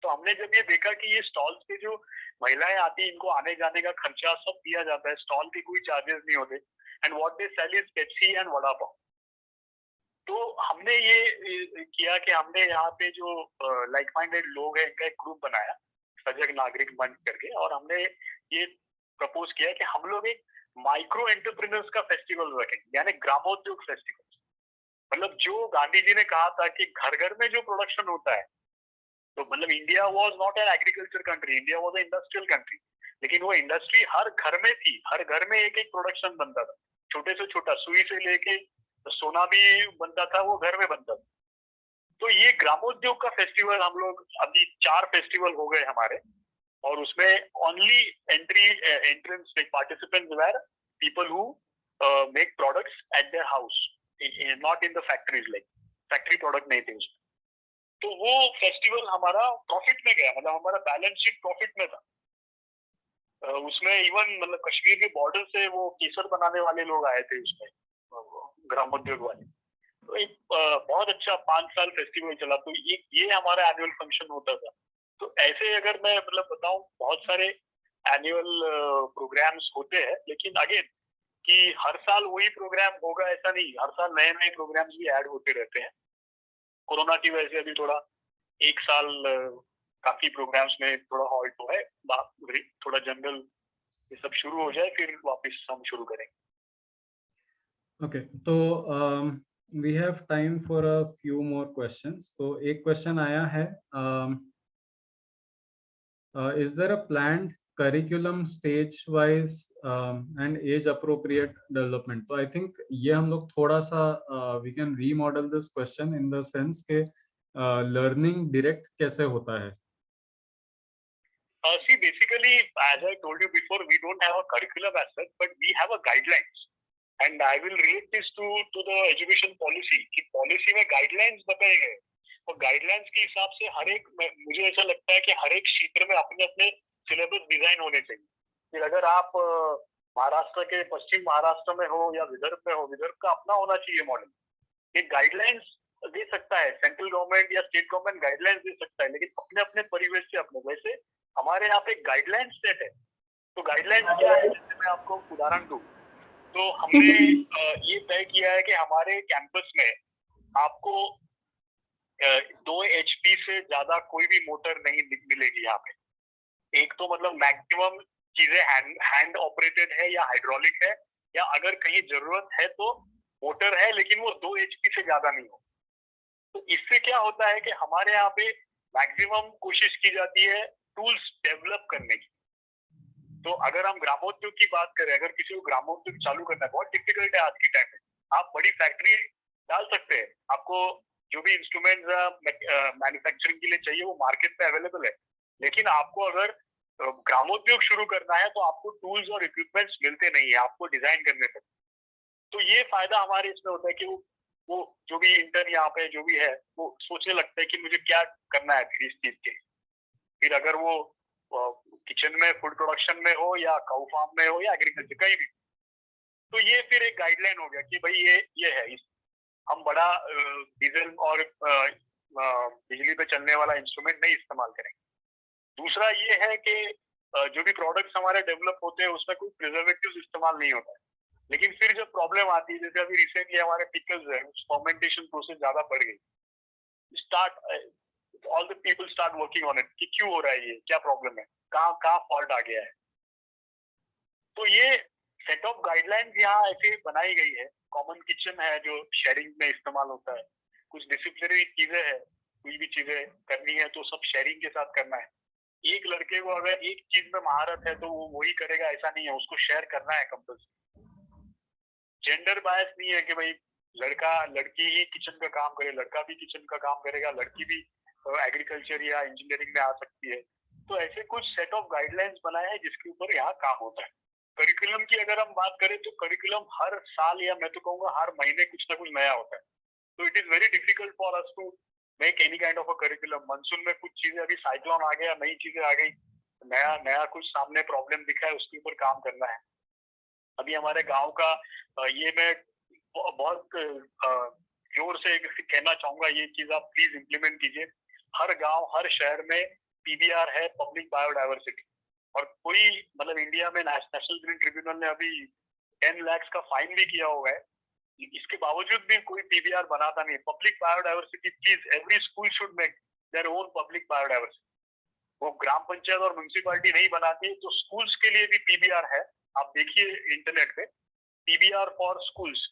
तो हमने जब ये देखा कि ये स्टॉल्स पे जो महिलाएं आती हैं, इनको आने जाने का खर्चा सब दिया जाता है, स्टॉल के कोई चार्जेस नहीं होते, and what they sell is Pepsi and vada pav. तो हमने ये किया कि हमने यहाँ पे जो लाइक माइंडेड लोग हैं, इनका एक ग्रुप बनाया, सजग नागरिक मंच करके, और हमने ये प्रपोज किया कि हम लोग एक माइक्रो एंटरप्रेन्योर्स का फेस्टिवल रखेंगे, यानी ग्रामोद्योग फेस्टिवल. मतलब जो गांधी जी ने कहा था कि घर घर में जो प्रोडक्शन होता है, तो मतलब India was not an agriculture country, India was an industrial country, लेकिन वो इंडस्ट्री हर घर में थी, हर घर में एक एक प्रोडक्शन बनता था, छोटे से छोटा, सुई से लेके सोना भी बनता था, वो घर में बनता था. तो ये ग्रामोद्योग का फेस्टिवल हम लोग, अभी 4 फेस्टिवल हो गए हमारे, और उसमें only entrance participants were people who make products at their house, not in the factories, like factory product नहीं थे उसमें. तो वो फेस्टिवल हमारा प्रॉफिट में गया, मतलब हमारा बैलेंस शीट प्रॉफिट में था. उसमें इवन मतलब कश्मीर के बॉर्डर से वो केसर बनाने वाले लोग आए थे उसमें, ग्रामोद्योग वाले. तो एक बहुत अच्छा 5 साल फेस्टिवल चला. तो ये हमारा एनुअल फंक्शन होता था. तो ऐसे अगर मैं मतलब बताऊं, बहुत सारे एनुअल प्रोग्राम्स होते हैं, लेकिन अगेन कि हर साल वही प्रोग्राम होगा ऐसा नहीं, हर साल नए नए प्रोग्राम्स भी ऐड होते रहते हैं. कोरोना की वजह से अभी थोड़ा 1 साल काफी प्रोग्राम्स में थोड़ा हॉल्ट हुआ है, थोड़ा जनरल ये सब शुरू हो जाए फिर वापस हम शुरू करेंगे। Okay, तो we have time for a few more questions. तो एक question आया है, is there a planned curriculum stage wise and age appropriate development? तो I think ये हम लोग थोड़ा सा we can remodel this question in the sense के learning direct कैसे होता है? See, basically, as I told you before, we don't have a curriculum as such, but we have a guidelines. And I will relate this to the education policy. कि policy में guidelines बताए गए और guidelines के हिसाब से हर एक, मुझे ऐसा लगता है कि हर एक क्षेत्र में अपने अपने syllabus डिजाइन होने चाहिए। फिर अगर आप महाराष्ट्र के पश्चिम महाराष्ट्र में हो या विदर्भ में हो, विदर्भ का अपना होना चाहिए मॉडल। ये गाइडलाइंस दे सकता है सेंट्रल गवर्नमेंट या स्टेट गवर्नमेंट, गाइडलाइंस दे सकता है, लेकिन अपने अपने परिवेश से अपने, वैसे हमारे यहाँ पे गाइडलाइंस सेट है। तो गाइडलाइंस क्या है, जैसे मैं आपको उदाहरण दूं, तो हमने ये तय किया है कि हमारे कैंपस में आपको 2 HP से ज्यादा कोई भी मोटर नहीं मिलेगी यहाँ पे। एक तो मतलब मैक्सिमम चीजें हैंड ऑपरेटेड है या हाइड्रोलिक है, या अगर कहीं जरूरत है तो मोटर है, लेकिन वो 2 HP से ज्यादा नहीं हो। तो इससे क्या होता है कि हमारे यहाँ पे मैक्सिमम कोशिश की जाती है टूल्स डेवलप करने की। तो अगर हम ग्रामोद्योग की बात करें, अगर किसी को ग्रामोद्योग चालू करना है, बहुत डिफिकल्ट है आज की टाइम में। आप बड़ी फैक्ट्री डाल सकते हैं, आपको जो भी इंस्ट्रूमेंट मैन्युफैक्चरिंग के लिए चाहिए वो मार्केट में अवेलेबल है, लेकिन आपको अगर ग्रामोद्योग शुरू करना है तो आपको टूल्स और इक्विपमेंट्स मिलते नहीं है, आपको डिजाइन करने पड़ते। तो ये फायदा हमारे इसमें होता है कि वो जो भी इंटर्न यहाँ पे जो भी है वो सोचने लगता है कि मुझे क्या करना है फिर इस चीज के। फिर अगर वो किचन में, फूड प्रोडक्शन में हो या काउ फार्म में हो या एग्रीकल्चर कहीं भी, तो ये फिर एक गाइडलाइन हो गया कि भाई ये है, हम बड़ा डीजल और बिजली पे चलने वाला इंस्ट्रूमेंट नहीं इस्तेमाल करेंगे। दूसरा ये है कि जो भी प्रोडक्ट्स हमारे डेवलप होते हैं उसमें कोई प्रिजर्वेटिव्स इस्तेमाल नहीं होता है। लेकिन फिर जब प्रॉब्लम आती है, जैसे अभी रिसेंटली हमारे पिकल्स है, फर्मेंटेशन प्रोसेस ज्यादा बढ़ गई, all the people start working on it कि क्यों हो रहा है, ये क्या प्रॉब्लम है, कहाँ फॉल्ट आ गया है। तो ये सेट ऑफ गाइडलाइंस यहाँ ऐसे बनाई गई है। कॉमन किचन है जो शेयरिंग में इस्तेमाल होता है, कुछ डिसिप्लिनरी चीजें है, कोई भी चीजें करनी है तो सब शेयरिंग के साथ करना है। एक लड़के को अगर एक चीज में महारत है तो वो वही करेगा, ऐसा नहीं है, उसको शेयर करना है कंपल्सरी। जेंडर बायस नहीं है कि भाई लड़का लड़की ही किचन का काम करे, लड़का भी किचन का काम करेगा, लड़की भी एग्रीकल्चर या इंजीनियरिंग में आ सकती है। तो ऐसे कुछ सेट ऑफ गाइडलाइंस बनाए हैं जिसके ऊपर यहाँ काम होता है। करिकुलम की अगर हम बात करें तो करिकुलम हर साल या मैं तो कहूँगा हर महीने कुछ ना कुछ नया होता है। तो it is very difficult for us to make any kind of a curriculum. Monsoon में कुछ चीजें, अभी साइक्लोन आ गया, नई चीजें आ गई, नया कुछ सामने प्रॉब्लम दिखा है, उसके ऊपर काम करना है। अभी हमारे गांव का ये मैं बहुत जोर से कहना चाहूंगा, ये चीज आप प्लीज इम्प्लीमेंट कीजिए। हर गांव, हर शहर में PBR है, पब्लिक बायोडायवर्सिटी। और कोई मतलब इंडिया में नेशनल ग्रीन ट्रिब्यूनल ने अभी 10 लाख का फाइन भी किया हुआ है, इसके बावजूद भी कोई PBR बनाता नहीं। Public biodiversity, please every school should make their own public biodiversity. वो ग्राम पंचायत और म्युनिसिपैलिटी नहीं बनाती, तो स्कूल्स के लिए भी PBR है। आप देखिए इंटरनेट पे PBR for schools,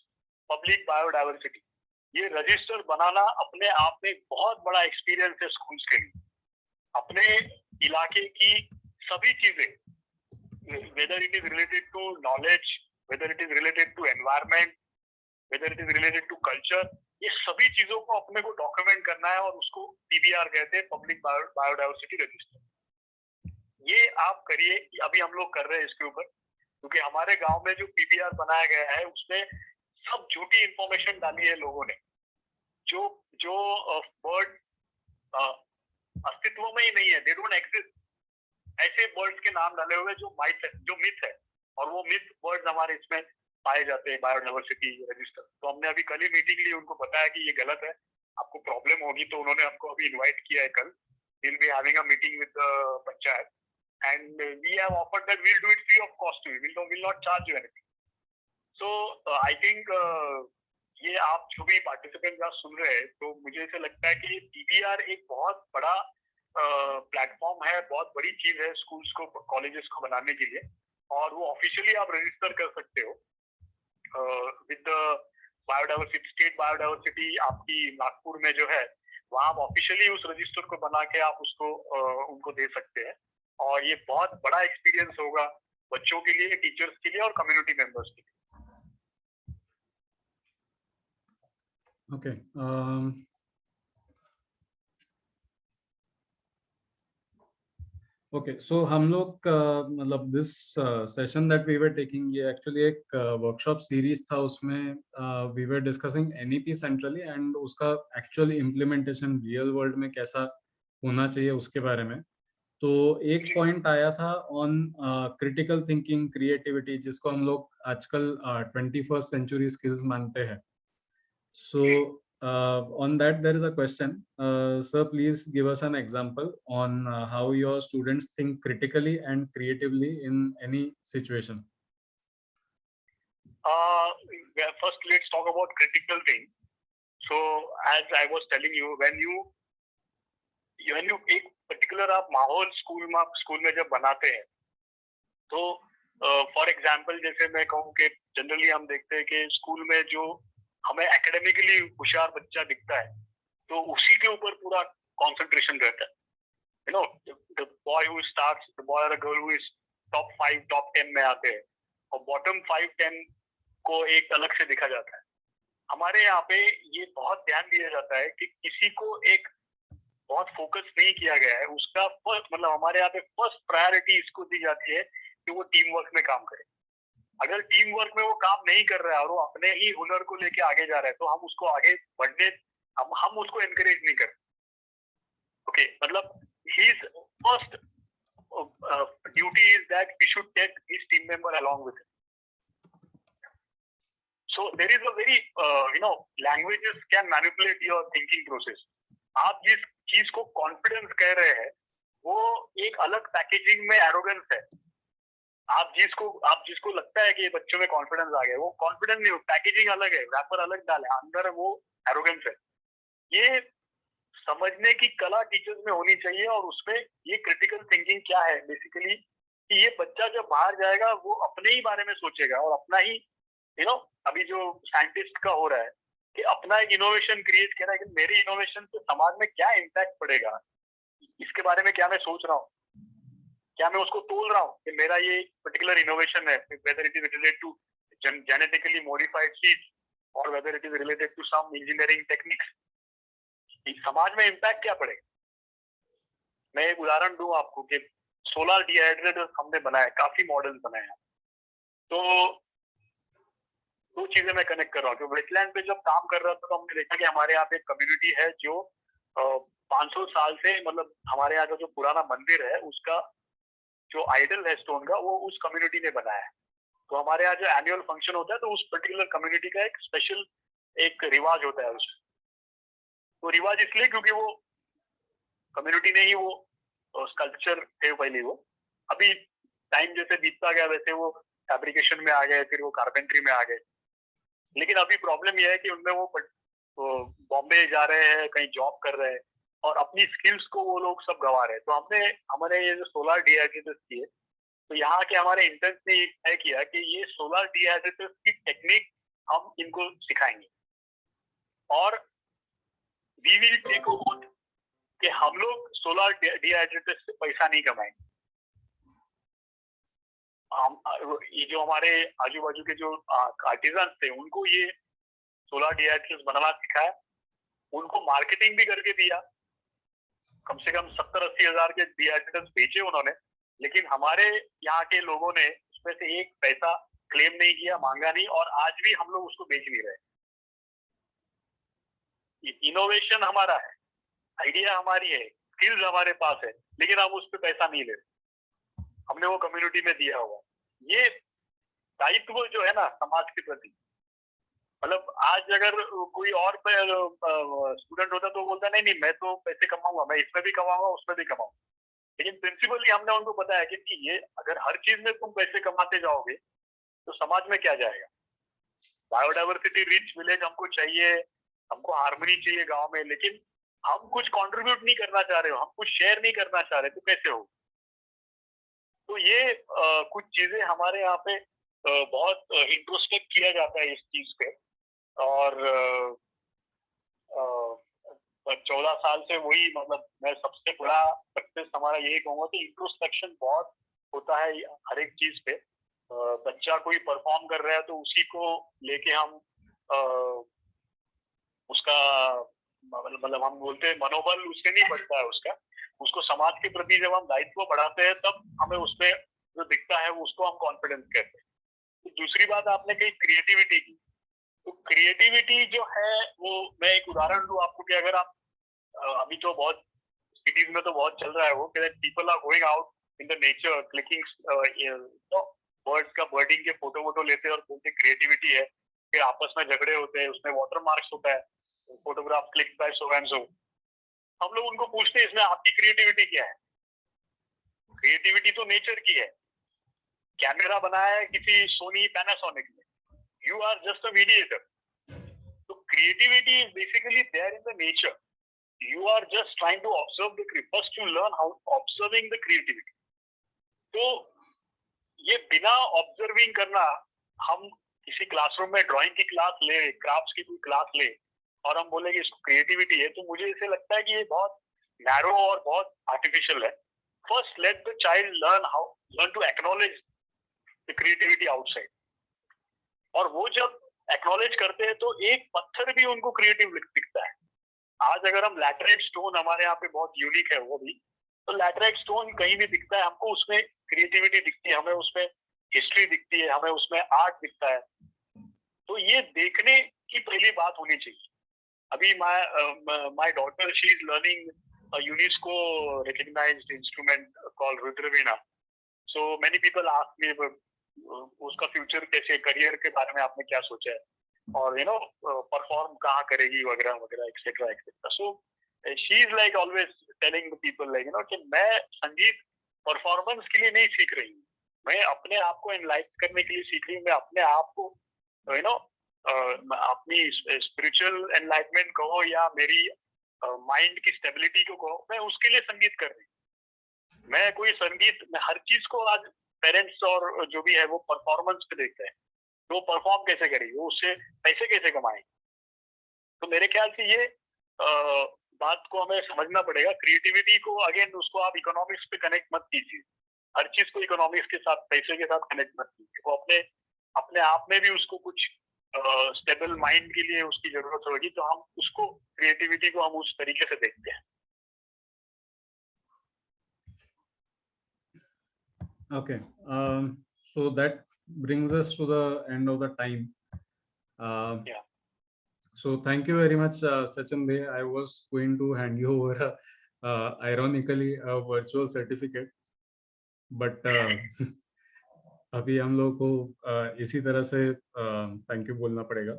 public biodiversity. ये रजिस्टर बनाना अपने आप में बहुत बड़ा एक्सपीरियंस है स्कूल्स के लिए। अपने इलाके की सभी चीजें, whether it is related to knowledge, whether it is related to environment, whether it is related to culture, ये सभी चीजों को अपने को डॉक्यूमेंट करना है और उसको PBR कहते हैं, पब्लिक बायोडायवर्सिटी रजिस्टर। ये आप करिए, अभी हम लोग कर रहे हैं इसके ऊपर, क्योंकि हमारे गांव में जो PBR बनाया गया है उसमें सब झूठी इंफॉर्मेशन डाली है लोगों ने। जो बर्ड अस्तित्व में ही नहीं है, दे डोंट एग्जिस्ट, ऐसे बर्ड्स के नाम डाले हुए जो मिथ है, और वो मिथ बर्ड्स हमारे इसमें पाए जाते हैं बायोडायवर्सिटी रजिस्टर। तो हमने अभी कल ही मीटिंग ली, उनको बताया कि ये गलत है, आपको प्रॉब्लम होगी, तो उन्होंने हमको अभी इनवाइट किया है कल। Will be having a meeting with the panchayat and we have offered that we'll do it free of cost to you, we'll not charge you anything. So I think ये आप जो भी पार्टिसिपेंट आप सुन रहे हैं, तो मुझे ऐसा लगता है कि PBR एक बहुत बड़ा प्लेटफॉर्म है, बहुत बड़ी चीज है स्कूल्स को, कॉलेजेस को बनाने के लिए। और वो ऑफिशियली आप रजिस्टर कर सकते हो with the biodiversity, state biodiversity आपकी नागपुर में जो है, वहाँ आप ऑफिशियली उस रजिस्टर को बना के आप उसको उनको दे सकते हैं। और ये बहुत बड़ा एक्सपीरियंस होगा बच्चों के लिए, टीचर्स के लिए और कम्युनिटी मेंबर्स के लिए। ओके, ओके, सो हम लोग मतलब this session that we were taking, ये एक्चुअली एक वर्कशॉप सीरीज था, उसमें we were discussing NEP centrally and उसका एक्चुअल इम्प्लीमेंटेशन रियल वर्ल्ड में कैसा होना चाहिए उसके बारे में। तो एक पॉइंट आया था ऑन क्रिटिकल थिंकिंग, क्रिएटिविटी, जिसको हम लोग आजकल 21st सेंचुरी स्किल्स मानते हैं। So on that there is a question. Sir, please give us an example on how your students think critically and creatively in any situation. First, let's talk about critical thing. So, as I was telling you, when you एक particular आप माहौल school में जब बनाते हैं, तो for example जैसे मैं कहूँ कि जनरली हम देखते हैं कि स्कूल में जो हमें एकेडमिकली होशियार बच्चा दिखता है, तो उसी के ऊपर पूरा कंसंट्रेशन रहता है। You know, the boy who starts, the boy और girl who is top 5 top 10 में आते हैं, और बॉटम 5-10 को एक अलग से दिखा जाता है। हमारे यहाँ पे ये बहुत ध्यान दिया जाता है कि किसी को एक बहुत फोकस नहीं किया गया है, उसका फर्स्ट, मतलब हमारे यहाँ पे फर्स्ट प्रायोरिटी इसको दी जाती है कि वो टीम वर्क में काम करे। अगर टीम वर्क में वो काम नहीं कर रहा है और वो अपने ही हुनर को लेके आगे जा रहा है, तो हम उसको आगे बढ़ने, हम उसको एनकरेज नहीं करते। ओके, मतलब his first duty is that we should take his team member along with him. So there is a very languages can manipulate your thinking process. आप जिस चीज को कॉन्फिडेंस कह रहे हैं, वो एक अलग पैकेजिंग में एरोगेंस है। आप जिसको लगता है कि ये बच्चों में कॉन्फिडेंस आ गया, वो कॉन्फिडेंस नहीं, पैकेजिंग अलग है, रैपर अलग डाले, अंदर वो एरोगेंस है। ये समझने की कला टीचर्स में होनी चाहिए, और उसमें ये क्रिटिकल थिंकिंग क्या है बेसिकली, कि ये बच्चा जब बाहर जाएगा वो अपने ही बारे में सोचेगा और अपना ही अभी जो साइंटिस्ट का हो रहा है कि अपना एक इनोवेशन क्रिएट करना है कि मेरे इनोवेशन से समाज में क्या इम्पैक्ट पड़ेगा, इसके बारे में क्या मैं सोच रहा हूँ, क्या मैं उसको तोल रहा हूँ कि मेरा ये पर्टिकुलर इनोवेशन है, whether it is related to genetically modified seeds और whether it is related to some engineering techniques, समाज में इम्पैक्ट क्या पड़ेगा। मैं एक उदाहरण दूं आपको कि सोलर डिहाइड्रेटर्स हमने बनाए, काफी मॉडल्स बनाए हैं। तो दो चीजें मैं कनेक्ट कर रहा हूँ। वेटलैंड पे जब काम कर रहा था, तो हमने देखा कि हमारे यहाँ पे एक कम्युनिटी है जो 500 साल से, मतलब हमारे यहाँ का जो पुराना मंदिर है उसका जो आइडल है स्टोन का, वो उस कम्युनिटी ने बनाया है। तो हमारे यहाँ जो एनुअल फंक्शन होता है, तो उस पर्टिकुलर कम्युनिटी का एक स्पेशल एक रिवाज होता है उसमें। तो रिवाज इसलिए क्योंकि वो कम्युनिटी ने ही वो स्कल्पचर थे पहले, वो अभी टाइम जैसे बीतता गया वैसे वो फैब्रिकेशन में आ गए, फिर वो कारपेंट्री में आ गए। लेकिन अभी प्रॉब्लम यह है कि उनमें वो बॉम्बे जा रहे हैं, कहीं जॉब कर रहे हैं, और अपनी स्किल्स को वो लोग सब गंवा रहे हैं। तो हमने हमारे ये जो सोलर डिहाइड्रेटर्स किए, तो यहाँ के हमारे इंटर्न्स ने तय किया कि ये सोलर डिहाइड्रेटर्स की टेक्निक हम इनको सिखाएंगे, और वी विल टेक ओवर कि हम लोग सोलर डिहाइड्रेटर्स से पैसा नहीं कमाएंगे। ये जो हमारे आजू बाजू के जो आर्टिजन थे, उनको ये सोलर डिहाइड्रेटर्स बनाना सिखाया, उनको मार्केटिंग भी करके दिया, कम से कम 70-80 हजार के डिहाइड्रेटर्स बेचे उन्होंने। लेकिन हमारे यहाँ के लोगों ने उसमें से एक पैसा क्लेम नहीं किया, मांगा नहीं, और आज भी हम लोग उसको बेच नहीं रहे। इनोवेशन हमारा है, आइडिया हमारी है, स्किल्स हमारे पास है, लेकिन हम उस पर पैसा नहीं ले रहे, हमने वो कम्युनिटी में दिया हुआ। ये दायित्व जो है ना समाज के प्रति, मतलब आज अगर कोई और स्टूडेंट होता तो बोलता नहीं मैं तो पैसे कमाऊंगा, मैं इसमें भी कमाऊंगा उसमें भी कमाऊंगा। लेकिन प्रिंसिपली हमने उनको बताया कि ये अगर हर चीज में तुम पैसे कमाते जाओगे तो समाज में क्या जाएगा। बायोडाइवर्सिटी रिच विलेज हमको चाहिए, हमको हार्मनी चाहिए गांव में, लेकिन हम कुछ कंट्रीब्यूट नहीं करना चाह रहे हो, हम कुछ शेयर नहीं करना चाह रहे, तो कैसे हो। तो ये कुछ चीजें हमारे यहाँ पे बहुत इंट्रोस्पेक्ट किया जाता है इस चीज पे। और 14 साल से वही, मतलब मैं सबसे बड़ा सक्सेस हमारा यही कहूंगा कि इंट्रोस्पेक्शन बहुत होता है हर एक चीज पे। बच्चा कोई परफॉर्म कर रहा है तो उसी को लेके हम उसका मतलब हम बोलते हैं मनोबल उससे नहीं बढ़ता है उसका, उसको समाज के प्रति जब हम दायित्व बढ़ाते हैं तब हमें उसमें जो दिखता है उसको हम कॉन्फिडेंस कहते हैं। तो दूसरी बात आपने कही क्रिएटिविटी की, तो क्रिएटिविटी जो है वो, मैं एक उदाहरण दूं आपको कि अगर आप अभी तो बहुत सिटीज में तो बहुत चल रहा है वो कि people are going out in the nature clicking birds का बर्डिंग के फोटो वोटो लेते हैं और बोलते क्रिएटिविटी है, फिर आपस में झगड़े होते हैं, उसमें वाटर मार्क्स होता है, photograph click by so and so. हम लोग उनको पूछते हैं इसमें आपकी क्रिएटिविटी क्या है? क्रिएटिविटी तो नेचर की है। कैमरा बनाया है किसी सोनी पैनासोनिक ने, you are just a mediator. तो creativity is basically there in the nature, you are just trying to observe the first you learn how observing the creativity। तो ये बिना ऑब्जर्विंग करना, हम किसी क्लासरूम में ड्राइंग की क्लास ले, क्राफ्ट्स की कोई क्लास ले और हम बोले कि इसको क्रिएटिविटी है, तो मुझे ऐसे लगता है कि ये बहुत नैरो और बहुत आर्टिफिशियल है। First let the child learn to acknowledge the creativity outside, और वो जब एक्नॉलेज करते हैं तो एक पत्थर भी उनको क्रिएटिव दिखता है। आज अगर हम लैटराइट स्टोन, हमारे यहाँ पे बहुत यूनिक है वो भी, तो लैटराइट स्टोन कहीं भी दिखता है हमको, उसमें क्रिएटिविटी दिखती है, हमें उसमें हिस्ट्री दिखती है, हमें उसमें आर्ट दिखता है। तो ये देखने की पहली बात होनी चाहिए। अभी my daughter she is learning UNESCO recognised instrument called Rudraveena. So many people ask me उसका फ्यूचर कैसे, करियर के बारे में आपने क्या सोचा है, और परफॉर्म कहाँ करेगी वगैरह वगैरह etcetera etcetera. So she is like always telling the people like कि मैं संगीत परफॉर्मेंस के लिए नहीं सीख रही हूँ, मैं अपने आप को एनलाइट करने के लिए सीख रही हूँ, मैं अपने आप को अपनी स्पिरिचुअल एनलाइटमेंट कहो या मेरी माइंड की स्टेबिलिटी को कहो, मैं उसके लिए संगीत कर रही हूँ। मैं कोई संगीत, मैं हर चीज को आज पेरेंट्स और जो भी है वो परफॉर्मेंस पे देखते हैं, वो परफॉर्म कैसे करेगी, वो उससे पैसे कैसे कमाएगी। तो मेरे ख्याल से ये बात को हमें समझना पड़ेगा। क्रिएटिविटी को अगेन उसको आप इकोनॉमिक्स पे कनेक्ट मत कीजिए, हर चीज को इकोनॉमिक्स के साथ, पैसे के साथ कनेक्ट मत कीजिए। वो अपने आप में भी उसको कुछ स्टेबल माइंड के लिए उसकी जरूरत होगी, तो हम उसको, क्रिएटिविटी को हम उस तरीके से देखते हैं। Okay, so that brings us to the end of the time. Yeah. So thank you very much, Sachin Dey. I was going to hand you over, ironically, a virtual certificate, but अभी हम लोग को इसी तरह से thank you बोलना पड़ेगा.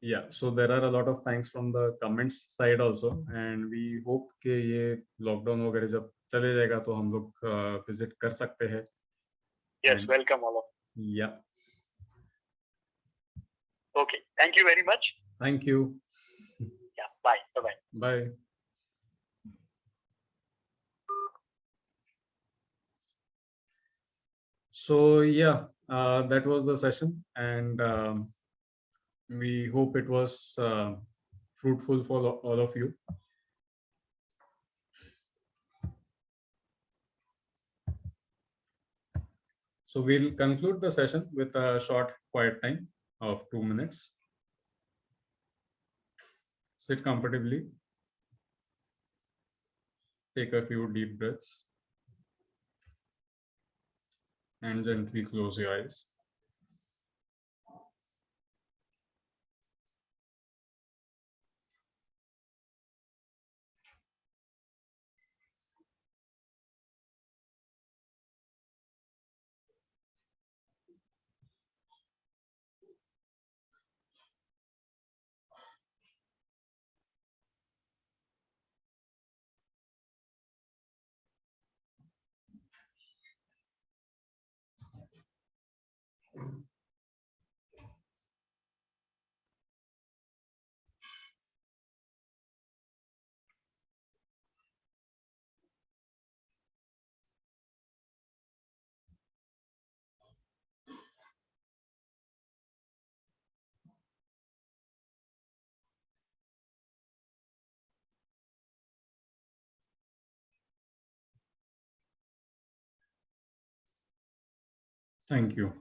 Yeah, so there are a lot of thanks from the comments side also, and we hope कि ये lockdown वगैरह जब चले जाएगा तो हम लोग visit कर सकते हैं. Yes, welcome all of you. Yeah. Okay, thank you very much. Thank you. Yeah, bye. Bye-bye. Bye. So yeah, that was the session, and we hope it was fruitful for all of you. So we'll conclude the session with a short quiet time of 2 minutes. Sit comfortably. Take a few deep breaths. And gently close your eyes. Thank you.